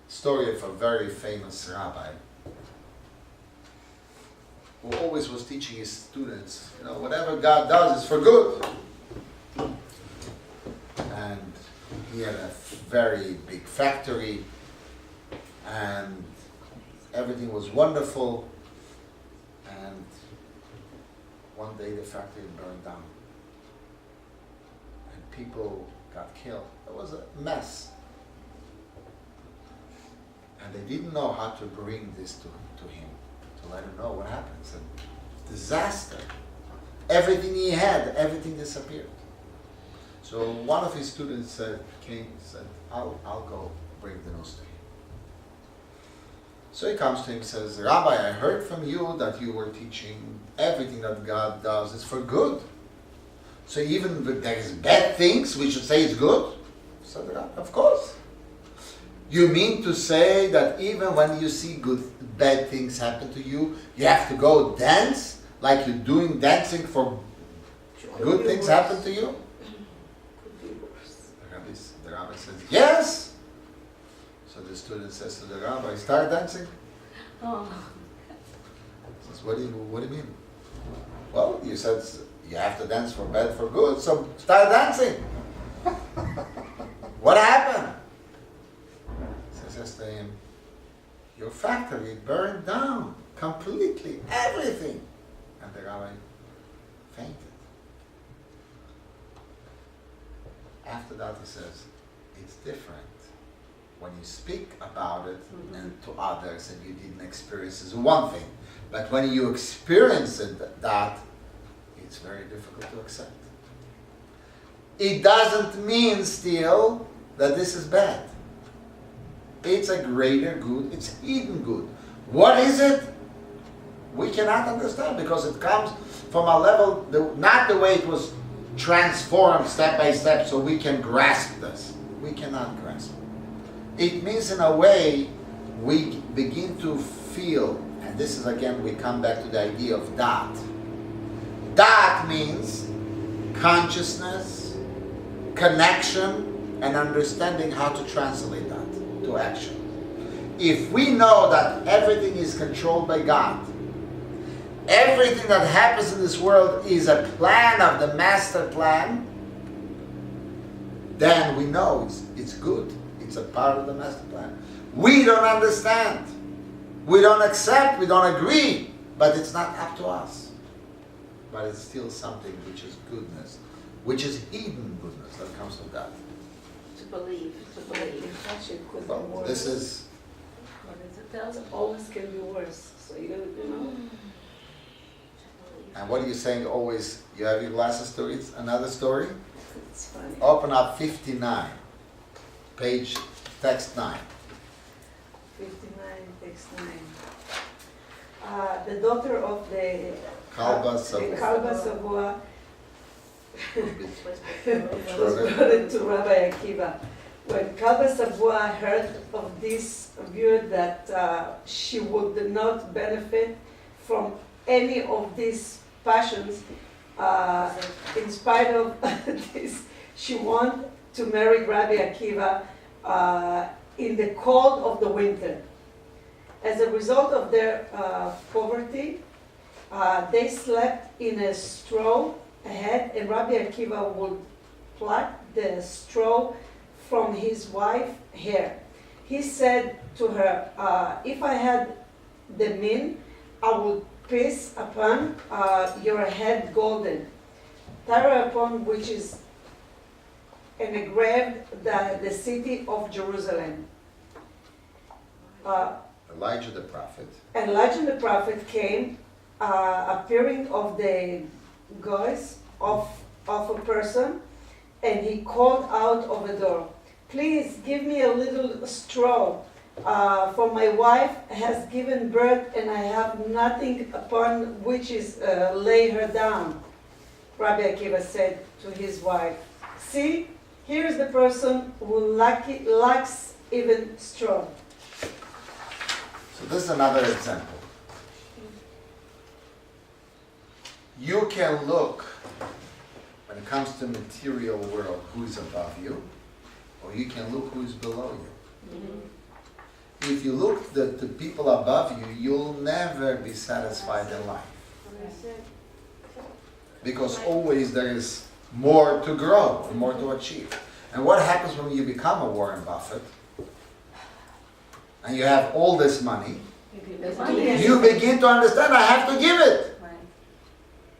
Story of a very famous rabbi who always was teaching his students, whatever God does is for good. And he had a very big factory, and everything was wonderful. And one day the factory burned down, and people got killed. It was a mess. And they didn't know how to bring this to him, to let him know what happened. It's a disaster. Everything he had, everything disappeared. So one of his students said, I'll go bring the news to him. So he comes to him and says, Rabbi, I heard from you that you were teaching everything that God does is for good. So even if there is bad things, we should say it's good? So of course. You mean to say that even when you see bad things happen to you, you have to go dance like you're doing dancing for good things happen to you? says, yes. So the student says to the rabbi, start dancing. Oh. He says, what do you mean? Well, you said you have to dance for bad for good, so start dancing. What happened? He says to him, your factory burned down completely, everything. And the rabbi fainted. After that he says, it's different when you speak about it and to others and you didn't experience it is one thing. But when you experience it, that, it's very difficult to accept. It doesn't mean still that this is bad. It's a greater good, it's hidden good. What is it? We cannot understand because it comes from a level, not the way it was transformed step by step so we can grasp this. We cannot grasp it. It means in a way we begin to feel, and this is again we come back to the idea of dat. Dat means consciousness, connection, and understanding how to translate that to action. If we know that everything is controlled by God, everything that happens in this world is a plan of the master plan, then we know it's good. It's a part of the master plan. We don't understand. We don't accept. We don't agree. But it's not up to us. But it's still something which is goodness, which is hidden goodness that comes from God. To believe. Actually, it could be Well, worse. this is, What does it tell them? Always can be worse. So you know. and what are you saying always? You have your glasses to read another story? It's funny. Open up 59, page, text 9. 59, text 9. The daughter of the Kalba the Savua. Kalba Savua Sure. was brought to Rabbi Akiva. When Kalba Savua heard of this view that she would not benefit from any of these passions, in spite of this, she wanted to marry Rabbi Akiva in the cold of the winter. As a result of their poverty, they slept in a straw ahead, and Rabbi Akiva would pluck the straw from his wife's hair. He said to her, if I had the mean, I would piece upon your head golden, Tyre upon which is engraved the city of Jerusalem. Elijah the prophet. Elijah the prophet came, appearing of the guise of a person, and he called out of the door, please give me a little straw, for my wife has given birth and I have nothing upon which is lay her down. Rabbi Akiva said to his wife, see, here is the person who lacks even straw. So this is another example. You can look, when it comes to material world, who is above you, or you can look who is below you. Mm-hmm. If you look at the people above you, you'll never be satisfied in life. Because always there is more to grow, and more to achieve. And what happens when you become a Warren Buffett, and you have all this money, you begin to understand, I have to give it.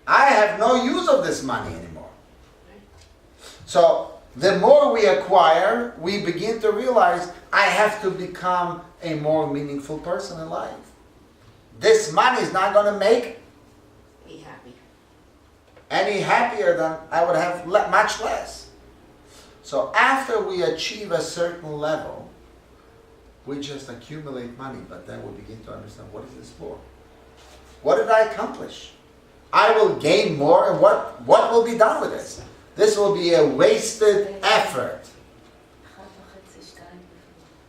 I have no use of this money anymore. So the more we acquire, we begin to realize I have to become a more meaningful person in life. This money is not going to make Be happy. any happier than I would have much less. So after we achieve a certain level, we just accumulate money, but then we begin to understand, what is this for? What did I accomplish? I will gain more, and what will be done with this? This will be a wasted effort.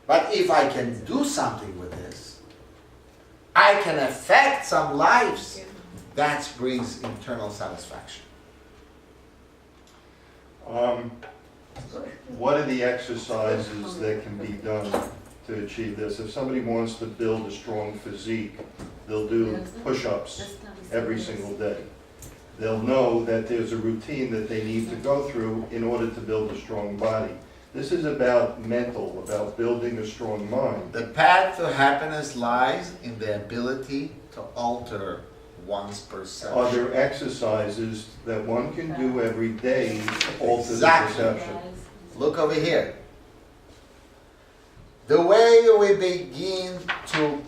But if I can do something with this, I can affect some lives, that brings internal satisfaction. what are the exercises that can be done to achieve this? If somebody wants to build a strong physique, they'll do push-ups every single day. They'll know that there's a routine that they need to go through in order to build a strong body. This is about mental, about building a strong mind. The path to happiness lies in the ability to alter one's perception. Are there exercises that one can do every day to alter Exactly. the perception? Look over here. The way we begin to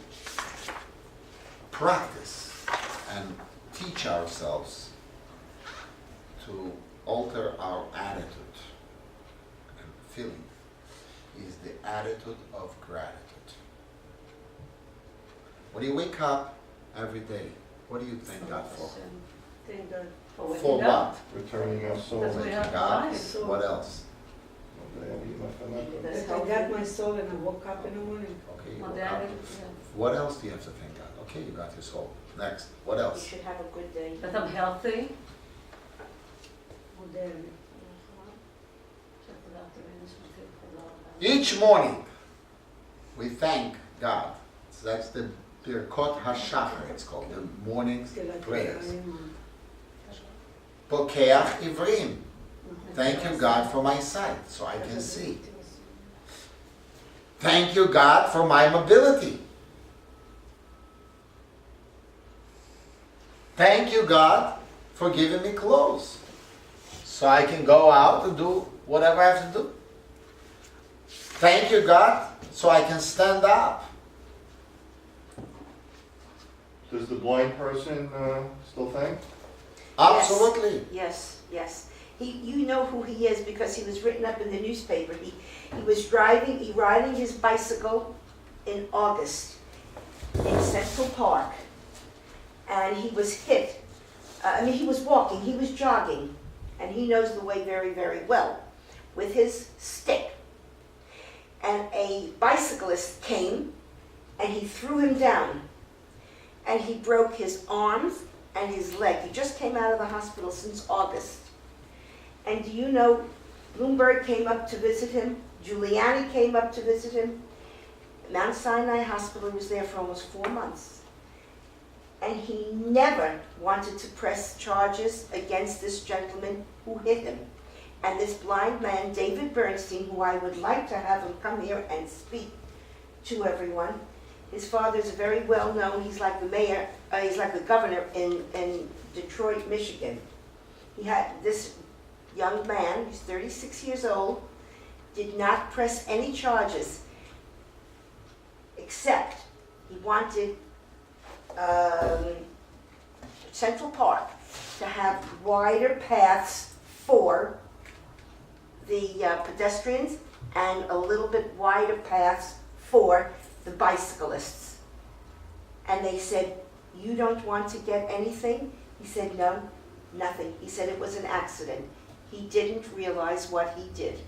practice and teach ourselves to alter our attitude and feeling is the attitude of gratitude. When you wake up every day, what do you thank God for? Thank God. For what? Returning our soul. That's what we Thank have God. life. What else? That I got my soul and I woke up in the morning. Okay, you Well, woke that up. is- yeah. What else do you have to thank God? Okay, you got your soul. Next, what You else? should have a good day. That I'm healthy. Oh, damn. Each morning, we thank God. So that's the Birkot HaShachar, it's called, the morning prayers. Pokeach Ivrim. Thank you, God, for my sight, so I can see. Thank you, God, for my mobility. Thank you, God, for giving me clothes, so I can go out and do whatever I have to do. Thank you, God, so I can stand up. Does the blind person still thank? Absolutely. Yes, yes. You know who he is because he was written up in the newspaper. He was riding his bicycle in August in Central Park, and he was hit. He was walking, he was jogging, and he knows the way very, very well, with his stick. And a bicyclist came, and he threw him down, and he broke his arms and his leg. He just came out of the hospital since August. And do you know, Bloomberg came up to visit him, Giuliani came up to visit him, Mount Sinai Hospital was there for almost 4 months. And he never wanted to press charges against this gentleman who hit him. And this blind man, David Bernstein, who I would like to have him come here and speak to everyone. His father's very well known, he's like the mayor, he's like the governor in Detroit, Michigan. He had this young man, he's 36 years old, did not press any charges, except he wanted Central Park to have wider paths for the pedestrians and a little bit wider paths for the bicyclists. And they said, "You don't want to get anything?" He said, "No, nothing." He said it was an accident. He didn't realize what he did.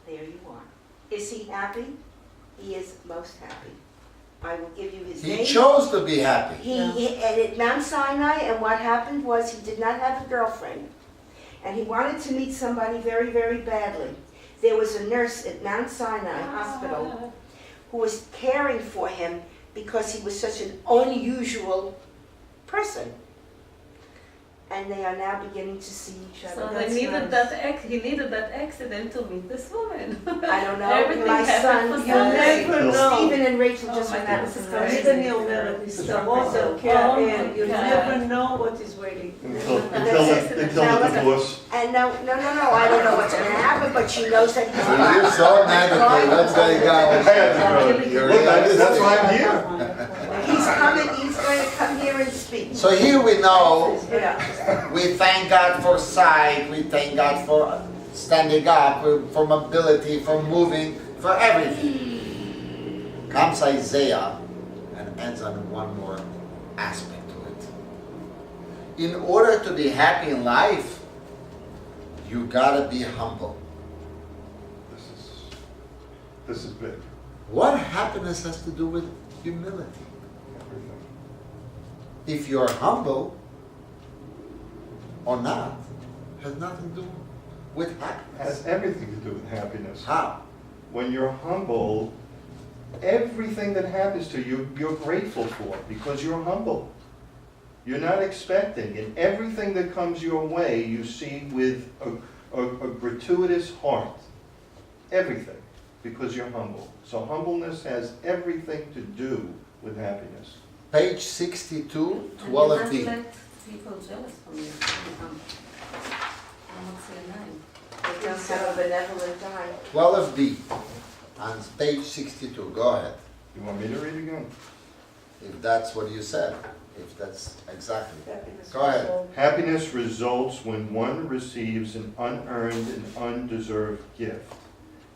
There you are. Is he happy? He is most happy. I will give you his name. He chose to be happy. And at Mount Sinai, and what happened was he did not have a girlfriend. And he wanted to meet somebody very, very badly. There was a nurse at Mount Sinai Hospital who was caring for him because he was such an unusual person. And they are now beginning to see each other. So they needed he needed that accident to meet this woman. I don't know. Everything My happened son, for you some never reason. know. Stephen and Rachel just Oh my went God, out. this is Even crazy. you never discover the care and you never know what is waiting. Until That's the it. Now, divorce. And no, I don't know what's going to happen, but she knows that he's alive. You're so negative. Let's go. You're That's why I'm here. He's going to come here and speak. So here we know Yeah. we thank God for sight, we thank God for standing up, for mobility, for moving, for everything. Comes Isaiah and ends on one more aspect to it. In order to be happy in life, you gotta be humble. This is big. What happiness has to do with humility? If you're humble or not, has nothing to do with happiness. Has everything to do with happiness. How? When you're humble, everything that happens to you, you're grateful for because you're humble. You're not expecting, and everything that comes your way, you see with a gratuitous heart. Everything, because you're humble. So humbleness has everything to do with happiness. Page 62, And 12B. you must let people jealous from you. I won't say a name. They don't have a benevolent eye. 12B, on page 62. Go ahead. You want me to read again? If that's what you said. If that's exactly. Happiness Go ahead. result. Happiness results when one receives an unearned and undeserved gift.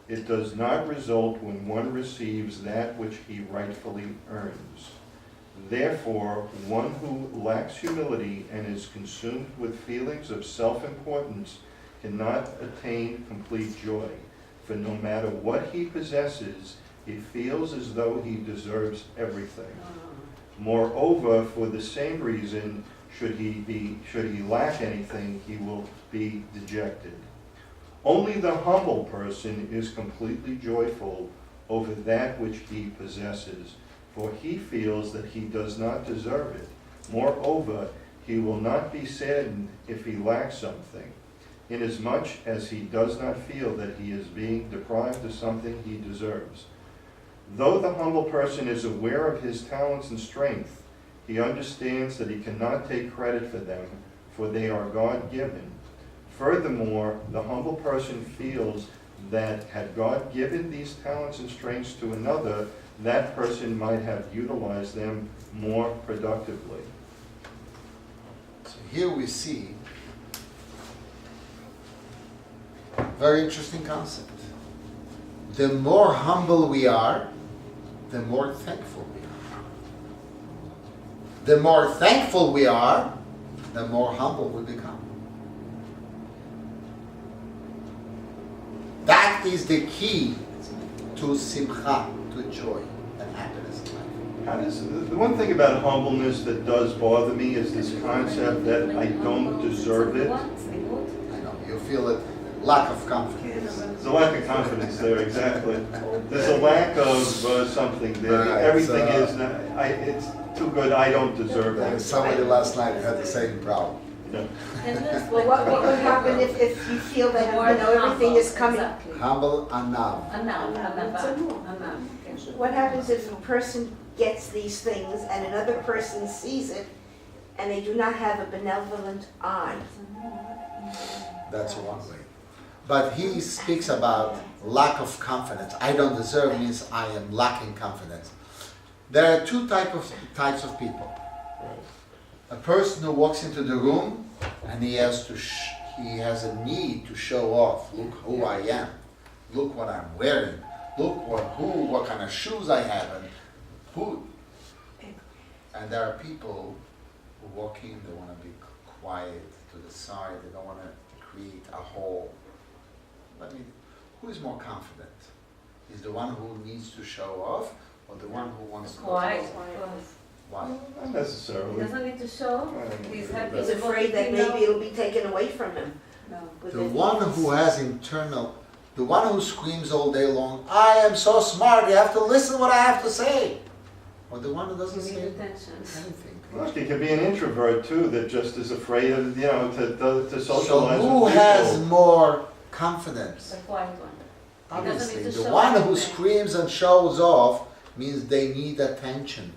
It does not result when one receives that which he rightfully earns. Therefore, one who lacks humility and is consumed with feelings of self-importance cannot attain complete joy. For no matter what he possesses, he feels as though he deserves everything. Moreover, for the same reason, should he lack anything, he will be dejected. Only the humble person is completely joyful over that which he possesses, for he feels that he does not deserve it. Moreover, he will not be saddened if he lacks something, inasmuch as he does not feel that he is being deprived of something he deserves. Though the humble person is aware of his talents and strength, he understands that he cannot take credit for them, for they are God-given. Furthermore, the humble person feels that had God given these talents and strengths to another, that person might have utilized them more productively. So here we see a very interesting concept. The more humble we are, the more thankful we are. The more thankful we are, the more humble we become. That is the key to simcha, to joy and happiness in life. How does, the one thing about humbleness that does bother me is this concept that I don't deserve it. I know, you feel a lack of confidence. There's a lack of confidence there, exactly. There's a lack of something there. Right, Everything so- is, it's too good, I don't deserve And it. somebody last night had the same problem. No. Well, what would happen if you feel that, everything is coming? Exactly. Humble enough. What happens if a person gets these things and another person sees it and they do not have a benevolent eye? That's one way. But he speaks about lack of confidence. I don't deserve means I am lacking confidence. There are two types of people. A person who walks into the room and he has a need to show off. Look who I am. Look what I'm wearing. Look what kind of shoes I have and who. And there are people who walk in, they want to be quiet to the side, they don't want to create a hole. I mean, who is more confident? Is the one who needs to show off or the one who wants to Quiet. Why? Not He necessarily. doesn't need to show. He's happy. He's afraid that maybe it'll be taken away from him. The one who has the one who screams all day long, I am so smart, you have to listen what I have to say. Or the one who doesn't You need say attention. anything. Look, he could be an introvert too, that just is afraid of, to So socialize who with has people. more confidence? The quiet one. Obviously, need to the show one who anything. screams and shows off means they need attention.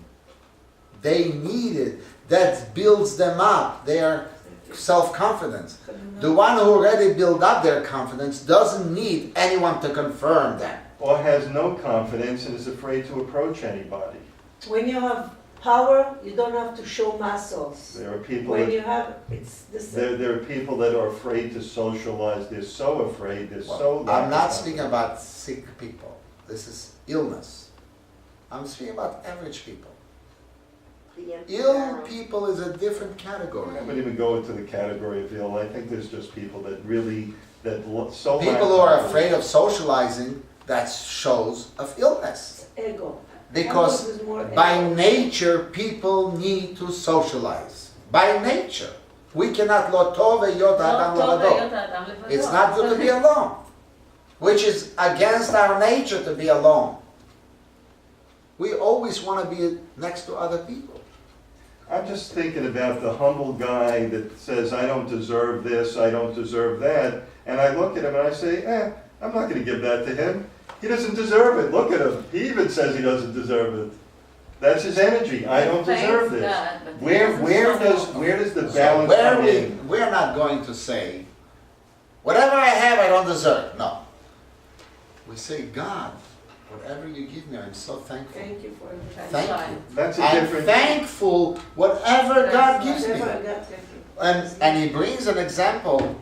They need it. That builds them up, their self-confidence. The one who already built up their confidence doesn't need anyone to confirm them. Or has no confidence and is afraid to approach anybody. When you have power, you don't have to show muscles. There are people When that, you have, it's the same. there are people that are afraid to socialize. They're so afraid. They're so. I'm lack not of speaking confidence. about sick people. This is illness. I'm speaking about average people. Ill people is a different category. I wouldn't even go into the category of ill. I think there's just people that really so. People lack who are confidence. afraid of socializing, that shows of illness. Ego. Because Ego is more by ego. nature, people need to socialize. By nature. We cannot lo tov ve'yot ha'adam lavado. It's not good to be alone, which is against our nature to be alone. We always want to be next to other people. I'm just thinking about the humble guy that says, I don't deserve this, I don't deserve that. And I look at him and I say, I'm not going to give that to him. He doesn't deserve it. Look at him. He even says he doesn't deserve it. That's his energy. I don't deserve this. Where does the balance come in? We're not going to say, whatever I have, I don't deserve. No. We say, God, whatever you give me, I'm so thankful. Thank you for everything. Thank you. That's a I'm different. thankful whatever God gives me. Whatever God gives you. And he brings an example.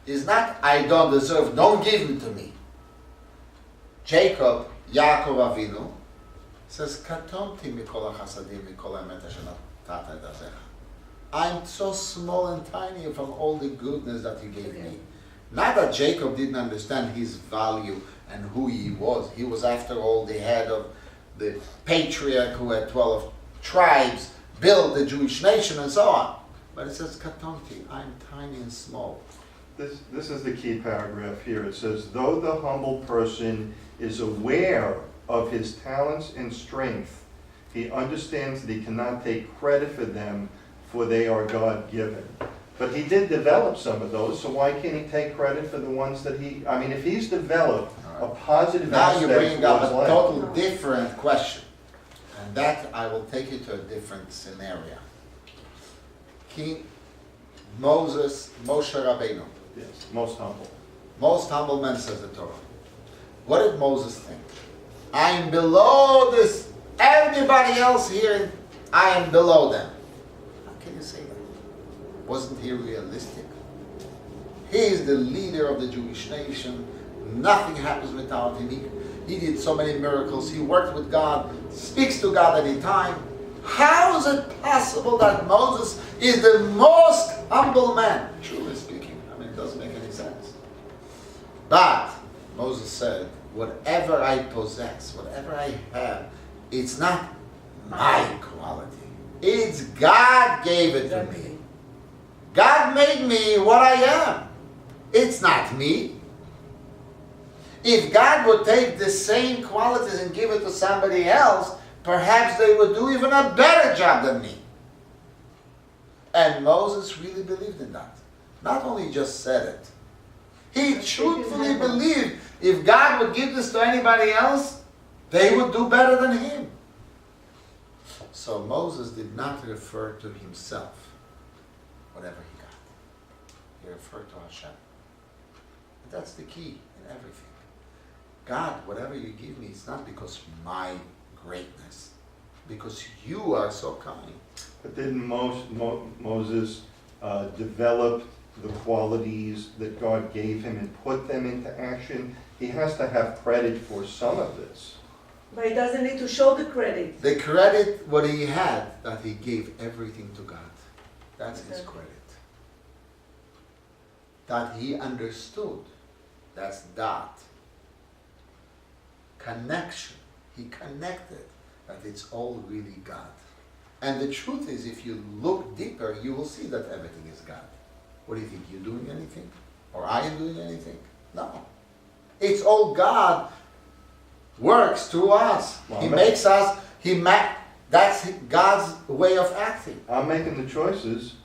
It's not, I don't deserve, don't give it to me. Jacob, Yaakov Avinu, says, Katonti mikol hachasadim mikol haemet asher natata et azecha. I'm so small and tiny from all the goodness that you gave me. Not that Jacob didn't understand his value and who he was. He was, after all, the head of the patriarch who had 12 tribes, built the Jewish nation and so on. But it says, Katonti, I'm tiny and small. This is the key paragraph here. It says, though the humble person is aware of his talents and strength, he understands that he cannot take credit for them, for they are God-given. But he did develop some of those, so why can't he take credit for the ones that if he's developed a positive Now you aspect bring to up his a life. total different question. And that I will take you to a different scenario. King Moshe Rabbeinu, Yes, most humble. most humble man, says the Torah. What did Moses think? I am below this, everybody else here, I am below them. How can you say that? Wasn't he realistic? He is the leader of the Jewish nation. Nothing happens without him. He did so many miracles. He worked with God, speaks to God any time. How is it possible that Moses is the most humble man? Truly speaking, it doesn't make any sense. But Moses said, whatever I possess, whatever I have, it's not my quality. It's God gave it to me. God made me what I am. It's not me. If God would take the same qualities and give it to somebody else, perhaps they would do even a better job than me. And Moses really believed in that. Not only just said it. He truthfully believed if God would give this to anybody else, they would do better than him. So Moses did not refer to himself, whatever he got. He referred to Hashem. And that's the key in everything. God, whatever you give me, it's not because of my greatness, because you are so kind. But didn't Moses develop the qualities that God gave him and put them into action? He has to have credit for some of this. But he doesn't need to show the credit. The credit, what he had, that he gave everything to God. That's his credit. That he understood. That's that. Connection. He connected that it's all really God. And the truth is, if you look deeper, you will see that everything is God. What do you think? You doing anything? Or I am doing anything? No. It's all God works through us. Well, he makes us, that's God's way of acting. I'm making the choices.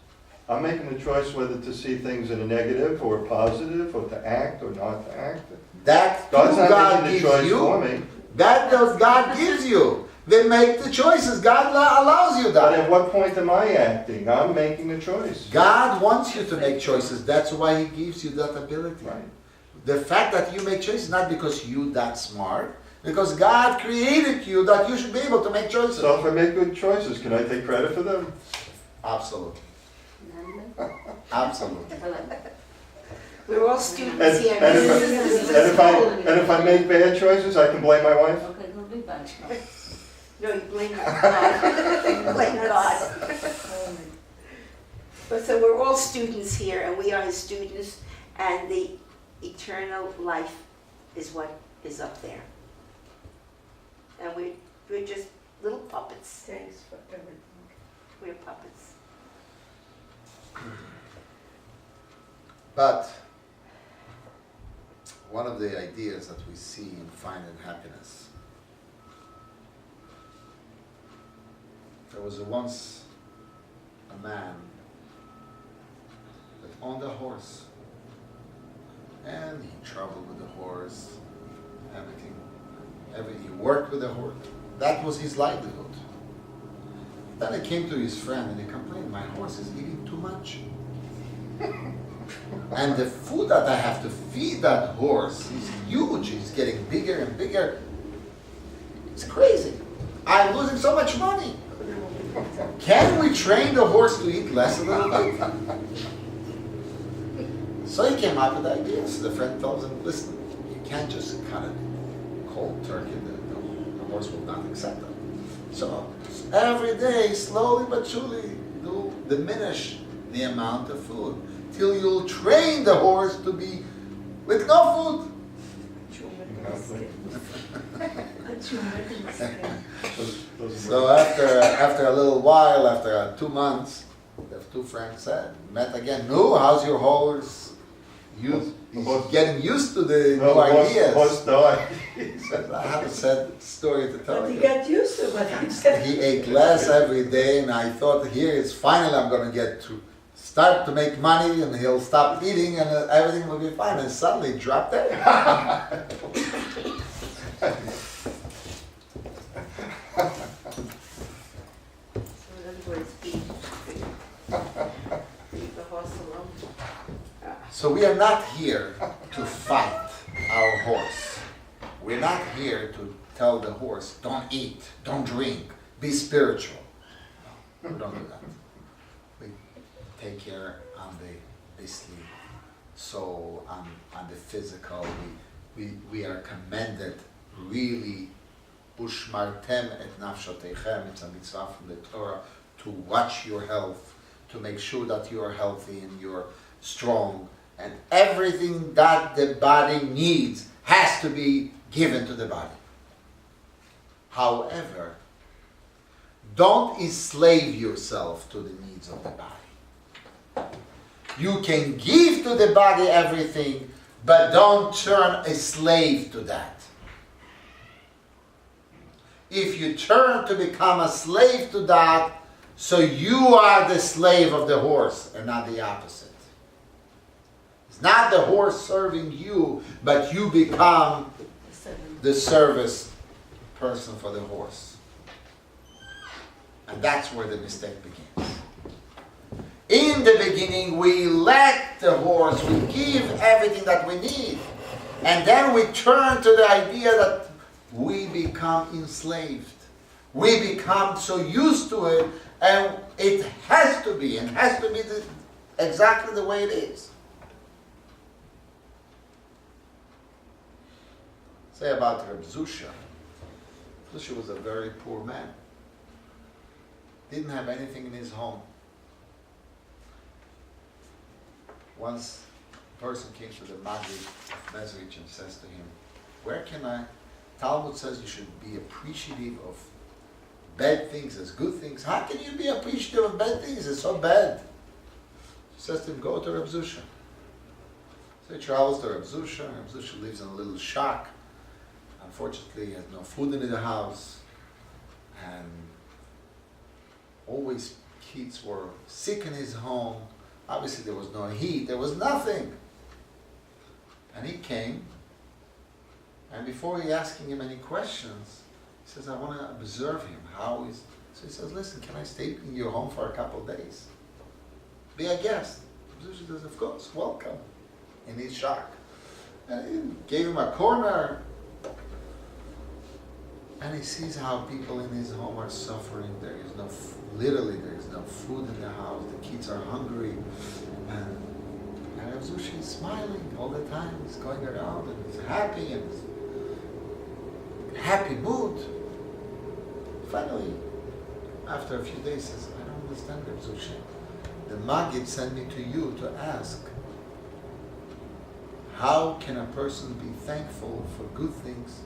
I'm making the choice whether to see things in a negative or a positive, or to act or not to act. That God's not God making the gives choice for you. me. That does God gives you. They make the choices. God allows you But that. at what point am I acting? I'm making the choice. God wants you to make choices. That's why He gives you that ability. Right. The fact that you make choices, not because you're that smart, because God created you that you should be able to make choices. So if I make good choices, can I take credit for them? Absolutely. Absolutely. We're all students here. And if I make bad choices, I can blame my wife? Okay, don't be bad. No, you blame God. Blame God. But so we're all students here, and we are His students, and the eternal life is what is up there. And we're just little puppets. Thanks for everything. We're puppets. But one of the ideas that we see in finding happiness, there was once a man that owned a horse, and he traveled with the horse, he worked with the horse. That was his livelihood. Then he came to his friend and he complained, my horse is eating too much. And the food that I have to feed that horse is huge. It's getting bigger and bigger. It's crazy. I'm losing so much money. Can we train the horse to eat less a little bit? So he came up with the idea. So the friend tells him, listen, you can't just cut it cold turkey. The horse will not accept it. So every day, slowly but surely, you'll diminish the amount of food till you'll train the horse to be with no food. So after a little while, after 2 months, the two friends met again. No, how's your horse? He's getting used to the new ideas. I have a sad story to tell But you. he got used to what he said. He ate less every day, and I thought, here is finally I'm going to get to start to make money, and he'll stop eating, and everything will be fine. And suddenly it dropped dead. So we are not here to fight our horse. We're not here to tell the horse, don't eat, don't drink, be spiritual. No, we don't do that. We take care on the basically soul, on the physical. We are commanded really, ushmartem et nafshoteichem, it's a mitzvah from the Torah, to watch your health, to make sure that you are healthy and you're strong, and everything that the body needs has to be given to the body. However, don't enslave yourself to the needs of the body. You can give to the body everything, but don't turn a slave to that. If you turn to become a slave to that, so you are the slave of the horse and not the opposite. It's not the horse serving you, but you become the service person for the horse. And that's where the mistake begins. In the beginning, we let the horse, we give everything that we need. And then we turn to the idea that we become enslaved. We become so used to it, and it has to be, and has to be exactly the way it is. Say about Reb Zusha. Zusha was a very poor man. Didn't have anything in his home. Once a person came to the Magid of Mezrich and says to him, where can I, Talmud says you should be appreciative of bad things as good things. How can you be appreciative of bad things? It's so bad. He says to him, go to Reb Zusha. So he travels to Reb Zusha. Reb Zusha lives in a little shack. Unfortunately, he has no food in the house. And always kids were sick in his home. Obviously, there was no heat. There was nothing. And he came. And before he asking him any questions, he says, I want to observe him. How is... So he says, listen, can I stay in your home for a couple of days? Be a guest. He says, of course, welcome. In his shack. And he gave him a corner. And he sees how people in his home are suffering. There is no, literally, there is no food in the house. The kids are hungry. And Rav Zushi is smiling all the time. He's going around and he's happy and in happy mood. Finally, after a few days, he says, I don't understand, Rav Zushi. The Magid sent me to you to ask, how can a person be thankful for good things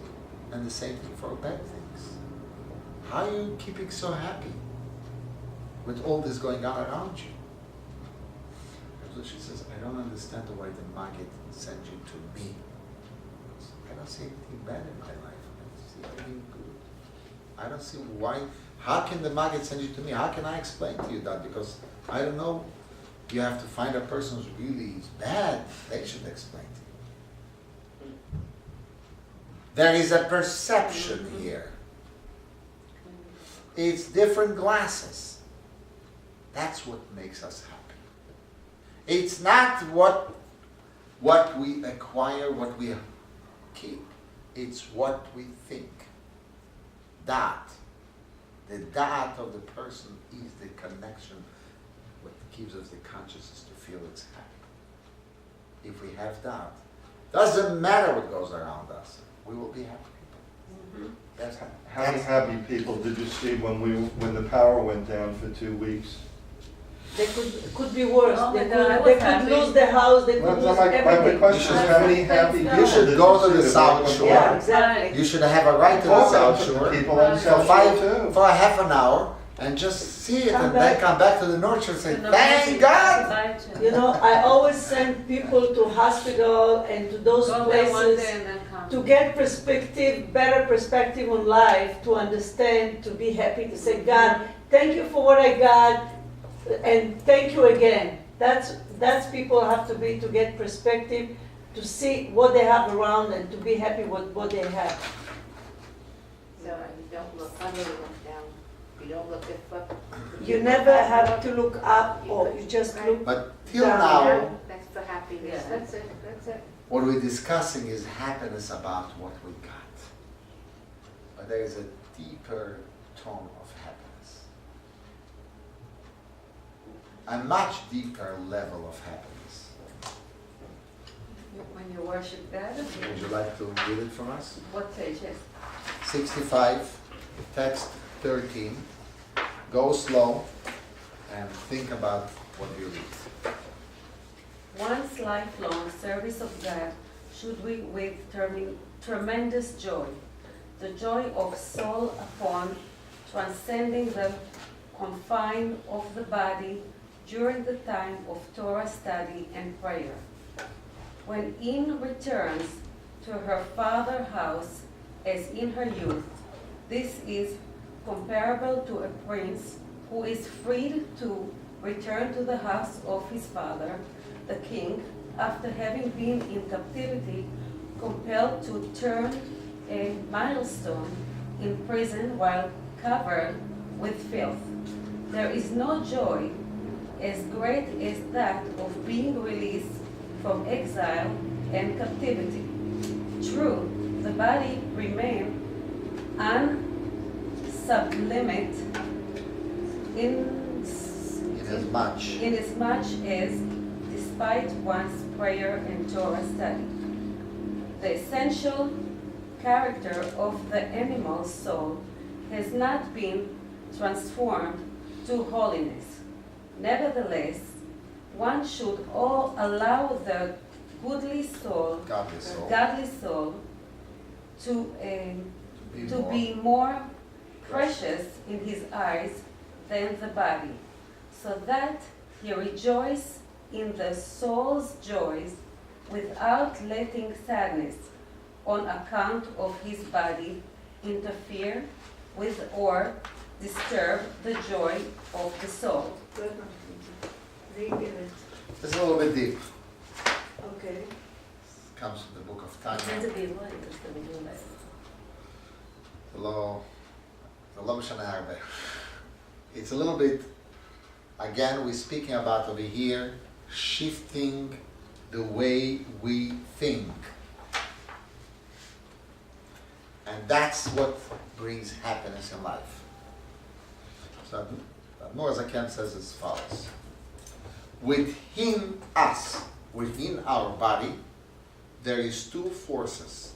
and the same thing for bad things? How are you keeping so happy with all this going on around you? So she says, I don't understand why the Maggid sends you to me. I don't see anything bad in my life. I don't see anything good. I don't see why. How can the Maggid send you to me? How can I explain to you that? Because I don't know. You have to find a person who's really bad. They should explain to you. There is a perception here. It's different glasses. That's what makes us happy. It's not what we acquire, what we keep. It's what we think. That. The that of the person is the connection, what gives us the consciousness to feel it's happy. If we have that, doesn't matter what goes around us, we will be happy people. That's How many happy people did you see when the power went down for 2 weeks? They could be worse. Oh They my God, I could, was they could happy. lose the house. They could Well, lose my everything. question is, how many happy You people should did go you to the see South that went Shore. Yeah, down? exactly. You should have a right to the Talking South to Shore people on for South Shore too. for a half an hour and just see it Come and back. then come back to the North Shore and say, No, thank God! You know, I always send people to hospital and to those Go there one day places and then come. to get perspective, better perspective on life, to understand, to be happy, to say, God, thank you for what I got, and thank you again. That's people have to be to get perspective, to see what they have around and to be happy with what they have. So you don't look under, you look down. You don't look up. You never have to look up or you just look. But till Down. now, That's for happiness. Yeah. That's it. That's it. what we're discussing is happiness about what we got. But there is a deeper tone of happiness. A much deeper level of happiness. When you worship God, Would you like to read it from us? what page is? 65, text 13. Go slow and think about what you read. One's lifelong service of God should be with tremendous joy, the joy of soul upon transcending the confine of the body during the time of Torah study and prayer. When In returns to her father's house as in her youth, this is comparable to a prince who is freed to return to the house of his father, the king, after having been in captivity, compelled to turn a milestone in prison while covered with filth. There is no joy as great as that of being released from exile and captivity. True, the body remains unsublimate inasmuch as, despite one's prayer and Torah study, the essential character of the animal soul has not been transformed to holiness. Nevertheless, one should all allow the godly soul to be more precious in his eyes than the body, so that he rejoices in the soul's joys without letting sadness on account of his body interfere with or disturb the joy of the soul. It's a little bit deep. Okay. Comes from the book of It's Tanya. to be light, it's to be light. It's a little bit, again, we're speaking about over here, shifting the way we think. And that's what brings happiness in life. So, Admor Zaken says as follows. Within us, within our body, there is two forces.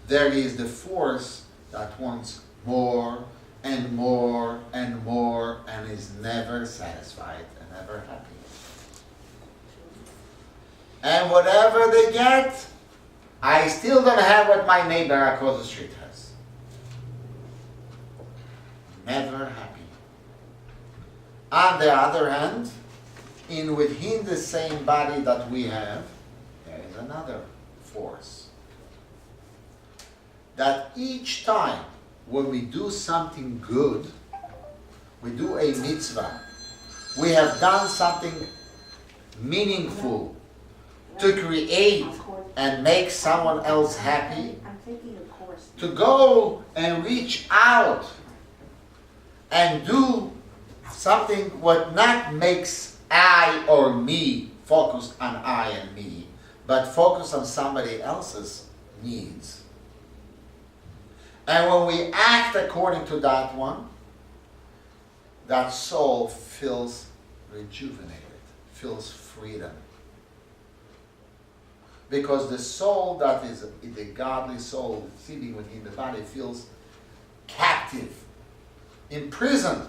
There is the force that wants more and more and more and is never satisfied and never happy. And whatever they get, I still don't have what my neighbor across the street has. Never happy. On the other hand, in within the same body that we have, there is another force. That each time when we do something good, we do a mitzvah, we have done something meaningful to create and make someone else happy, I'm taking a course. to go and reach out and do something what not makes I or me focus on I and me, but focus on somebody else's needs. And when we act according to that one, that soul feels rejuvenated, feels freedom. Because the soul that is the godly soul sitting within the body feels captive, imprisoned.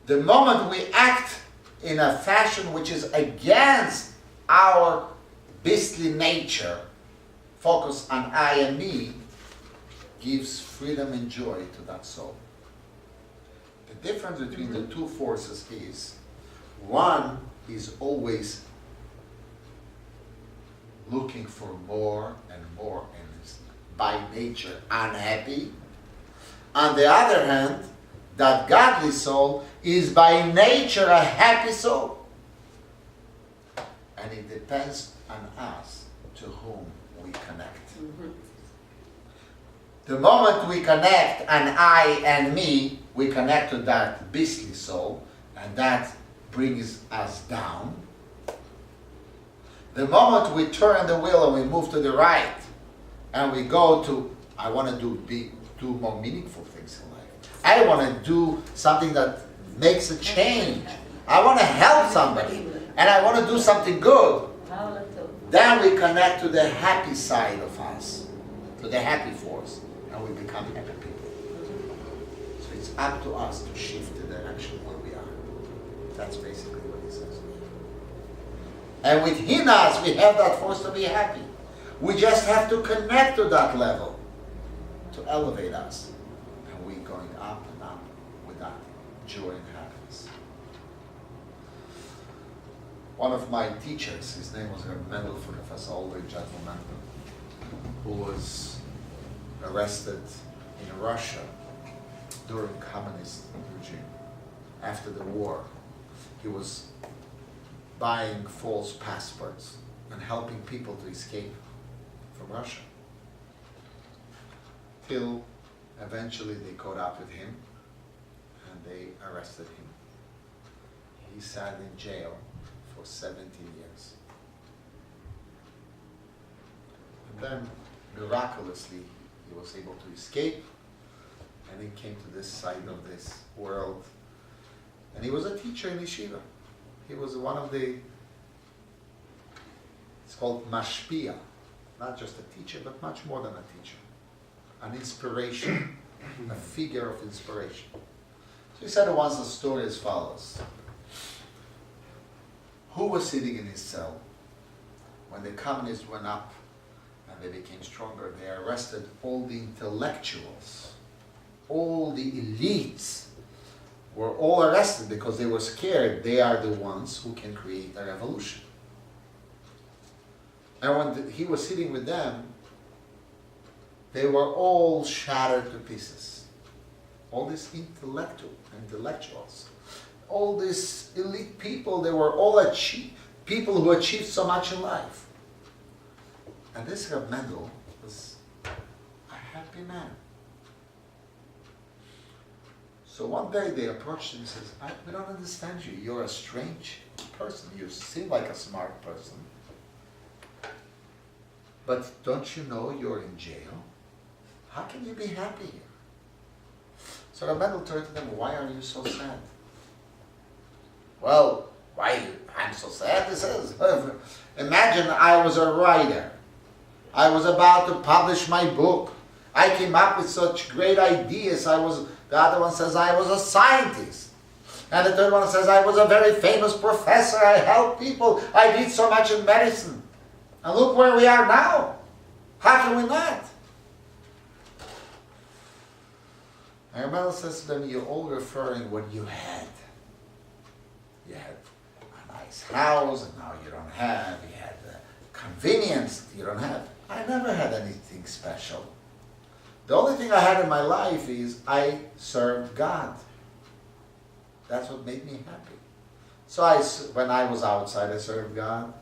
The moment we act in a fashion which is against our beastly nature, focus on I and me, gives freedom and joy to that soul. The difference between the two forces is, one is always looking for more and more and is by nature unhappy. On the other hand, that godly soul is by nature a happy soul. And it depends on us to whom we connect. The moment we connect on I and me, we connect to that beastly soul, and that brings us down. The moment we turn the wheel and we move to the right, and we go to, I want to do more meaningful things in life. I want to do something that makes a change. I want to help somebody, and I want to do something good. Then we connect to the happy side of us, to the happy force, and we become happy people. So it's up to us to shift the direction where we are. That's basically what he says. And within us, we have that force to be happy. We just have to connect to that level to elevate us. And we're going up and up with that joy and happiness. One of my teachers, his name was Mendel, Professor, older gentleman, who was arrested in Russia during communist regime. After the war, he was buying false passports and helping people to escape from Russia. Till eventually they caught up with him and they arrested him. He sat in jail for 17 years. And then miraculously he was able to escape, and he came to this side of this world. And he was a teacher in yeshiva. He was one of the, it's called mashpia, not just a teacher, but much more than a teacher. An inspiration, a figure of inspiration. So he said once a story as follows. Who was sitting in his cell when the communists went up and they became stronger? They arrested all the intellectuals, all the elites were all arrested because they were scared they are the ones who can create a revolution. And when he was sitting with them, they were all shattered to pieces. All these intellectuals, all these elite people, they were all people who achieved so much in life. And this Reb Mendel was a happy man. So one day they approached him and says, we don't understand you. You're a strange person. You seem like a smart person. But don't you know you're in jail? How can you be happy here? So Reb Mendel turned to them, why are you so sad? Well, why I'm so sad? He says, imagine I was a writer. I was about to publish my book. I came up with such great ideas. The other one says I was a scientist. And the third one says I was a very famous professor. I helped people. I did so much in medicine. And look where we are now. How can we not? And Mendel says to them, you're all referring what you had. You had nice house, and now you don't have. You had the convenience you don't have. I never had anything special. The only thing I had in my life is I served God. That's what made me happy. So when I was outside, I served God.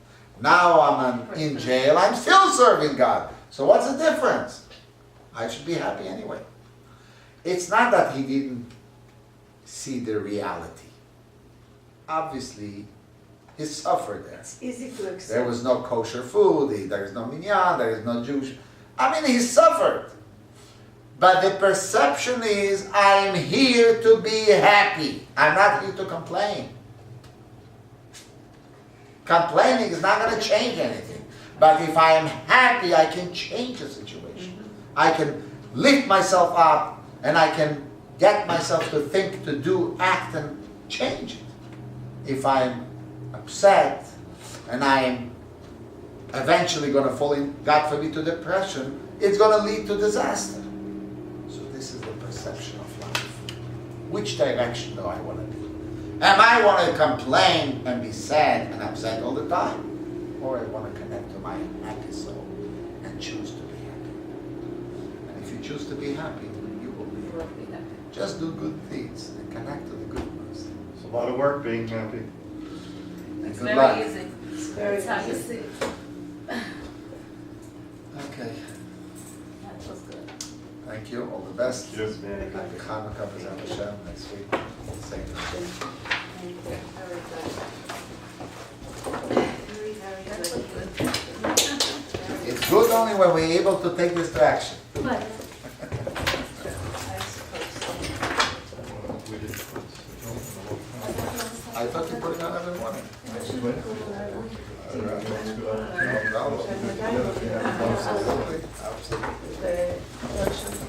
Now I'm in jail, I'm still serving God. So what's the difference? I should be happy anyway. It's not that he didn't see the reality. Obviously, he suffered there. It's easy to accept. There was no kosher food, there is no minyan, there is no Jewish. I mean, he suffered. But the perception is, I'm here to be happy. I'm not here to complain. Complaining is not going to change anything. But if I am happy, I can change the situation. I can lift myself up, and I can get myself to think, to do, act, and change it. If I'm upset, and I'm eventually going to fall in, God forbid, to depression, it's going to lead to disaster. So this is the perception of life. Which direction do I want to be? Am I want to complain and be sad and upset all the time? Or I want to connect to my happy soul and choose to be happy? And if you choose to be happy, you will be happy. Just do good things and connect to the good ones. It's a lot of work being happy. And It's good luck. very easy. It's how you see it. Okay. That was good. Thank you. All the best. Yes. Happy Hanukkah, B'ezrat Hashem, next week. Same thing. Very good. Very, very good. It's good only when we're able to take this to action. But I thought you put it on every morning. Absolutely.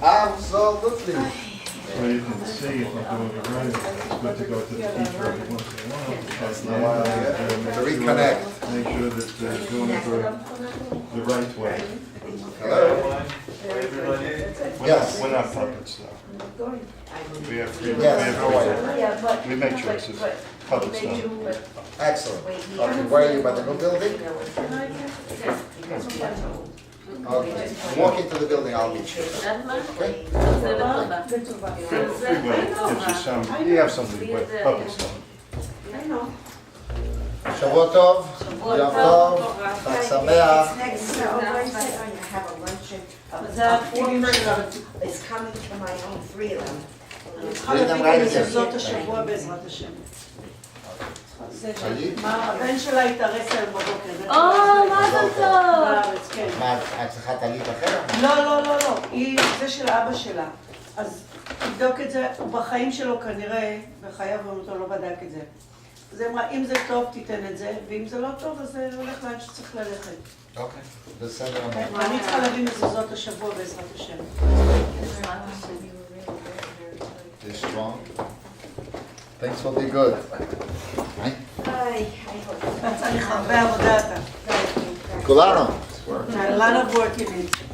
Absolutely. So you can see if you're doing it right, it's good to go to the teacher every once in a while. To reconnect. Make sure that they're doing it the right way. Hello? Yes. We're not puppets though. We have freedom. Yes, We have no freedom. We make choices. Puppets don't. Excellent. Okay, where are you, by the new building? Okay, walk into the building, I'll meet you. Okay? Freeway gives you some, you have something, but puppets don't. I know. Shavua Tov, Yom Tov, Chag It's Sameach. next, I have a luncheon of 4 persons. It's coming to my home, 3 of them. באים גם ראיתי את זה. זאת השבוע בעזרת השם. זה אני? מה, הבן שלה התארס היום בבוקר. מזל טוב. בארץ, כן. מה, את צריכה טלית אחר? לא, זה של אבא שלה. אז תבדוק את זה, הוא בחיים שלו כנראה, בחייו ומותו לא בדק את זה. אז היא אמרה, אם זה טוב תיתן את זה, ואם זה לא טוב אז זה הולך לאן שצריך ללכת. אוקיי, בסדר. ואני צריכה להביא מזוזות השבוע בעזרת השם. You're strong. Things will be good. Right? אתה צריך הרבה עבודה אתה. כולנו. A lot of work in it.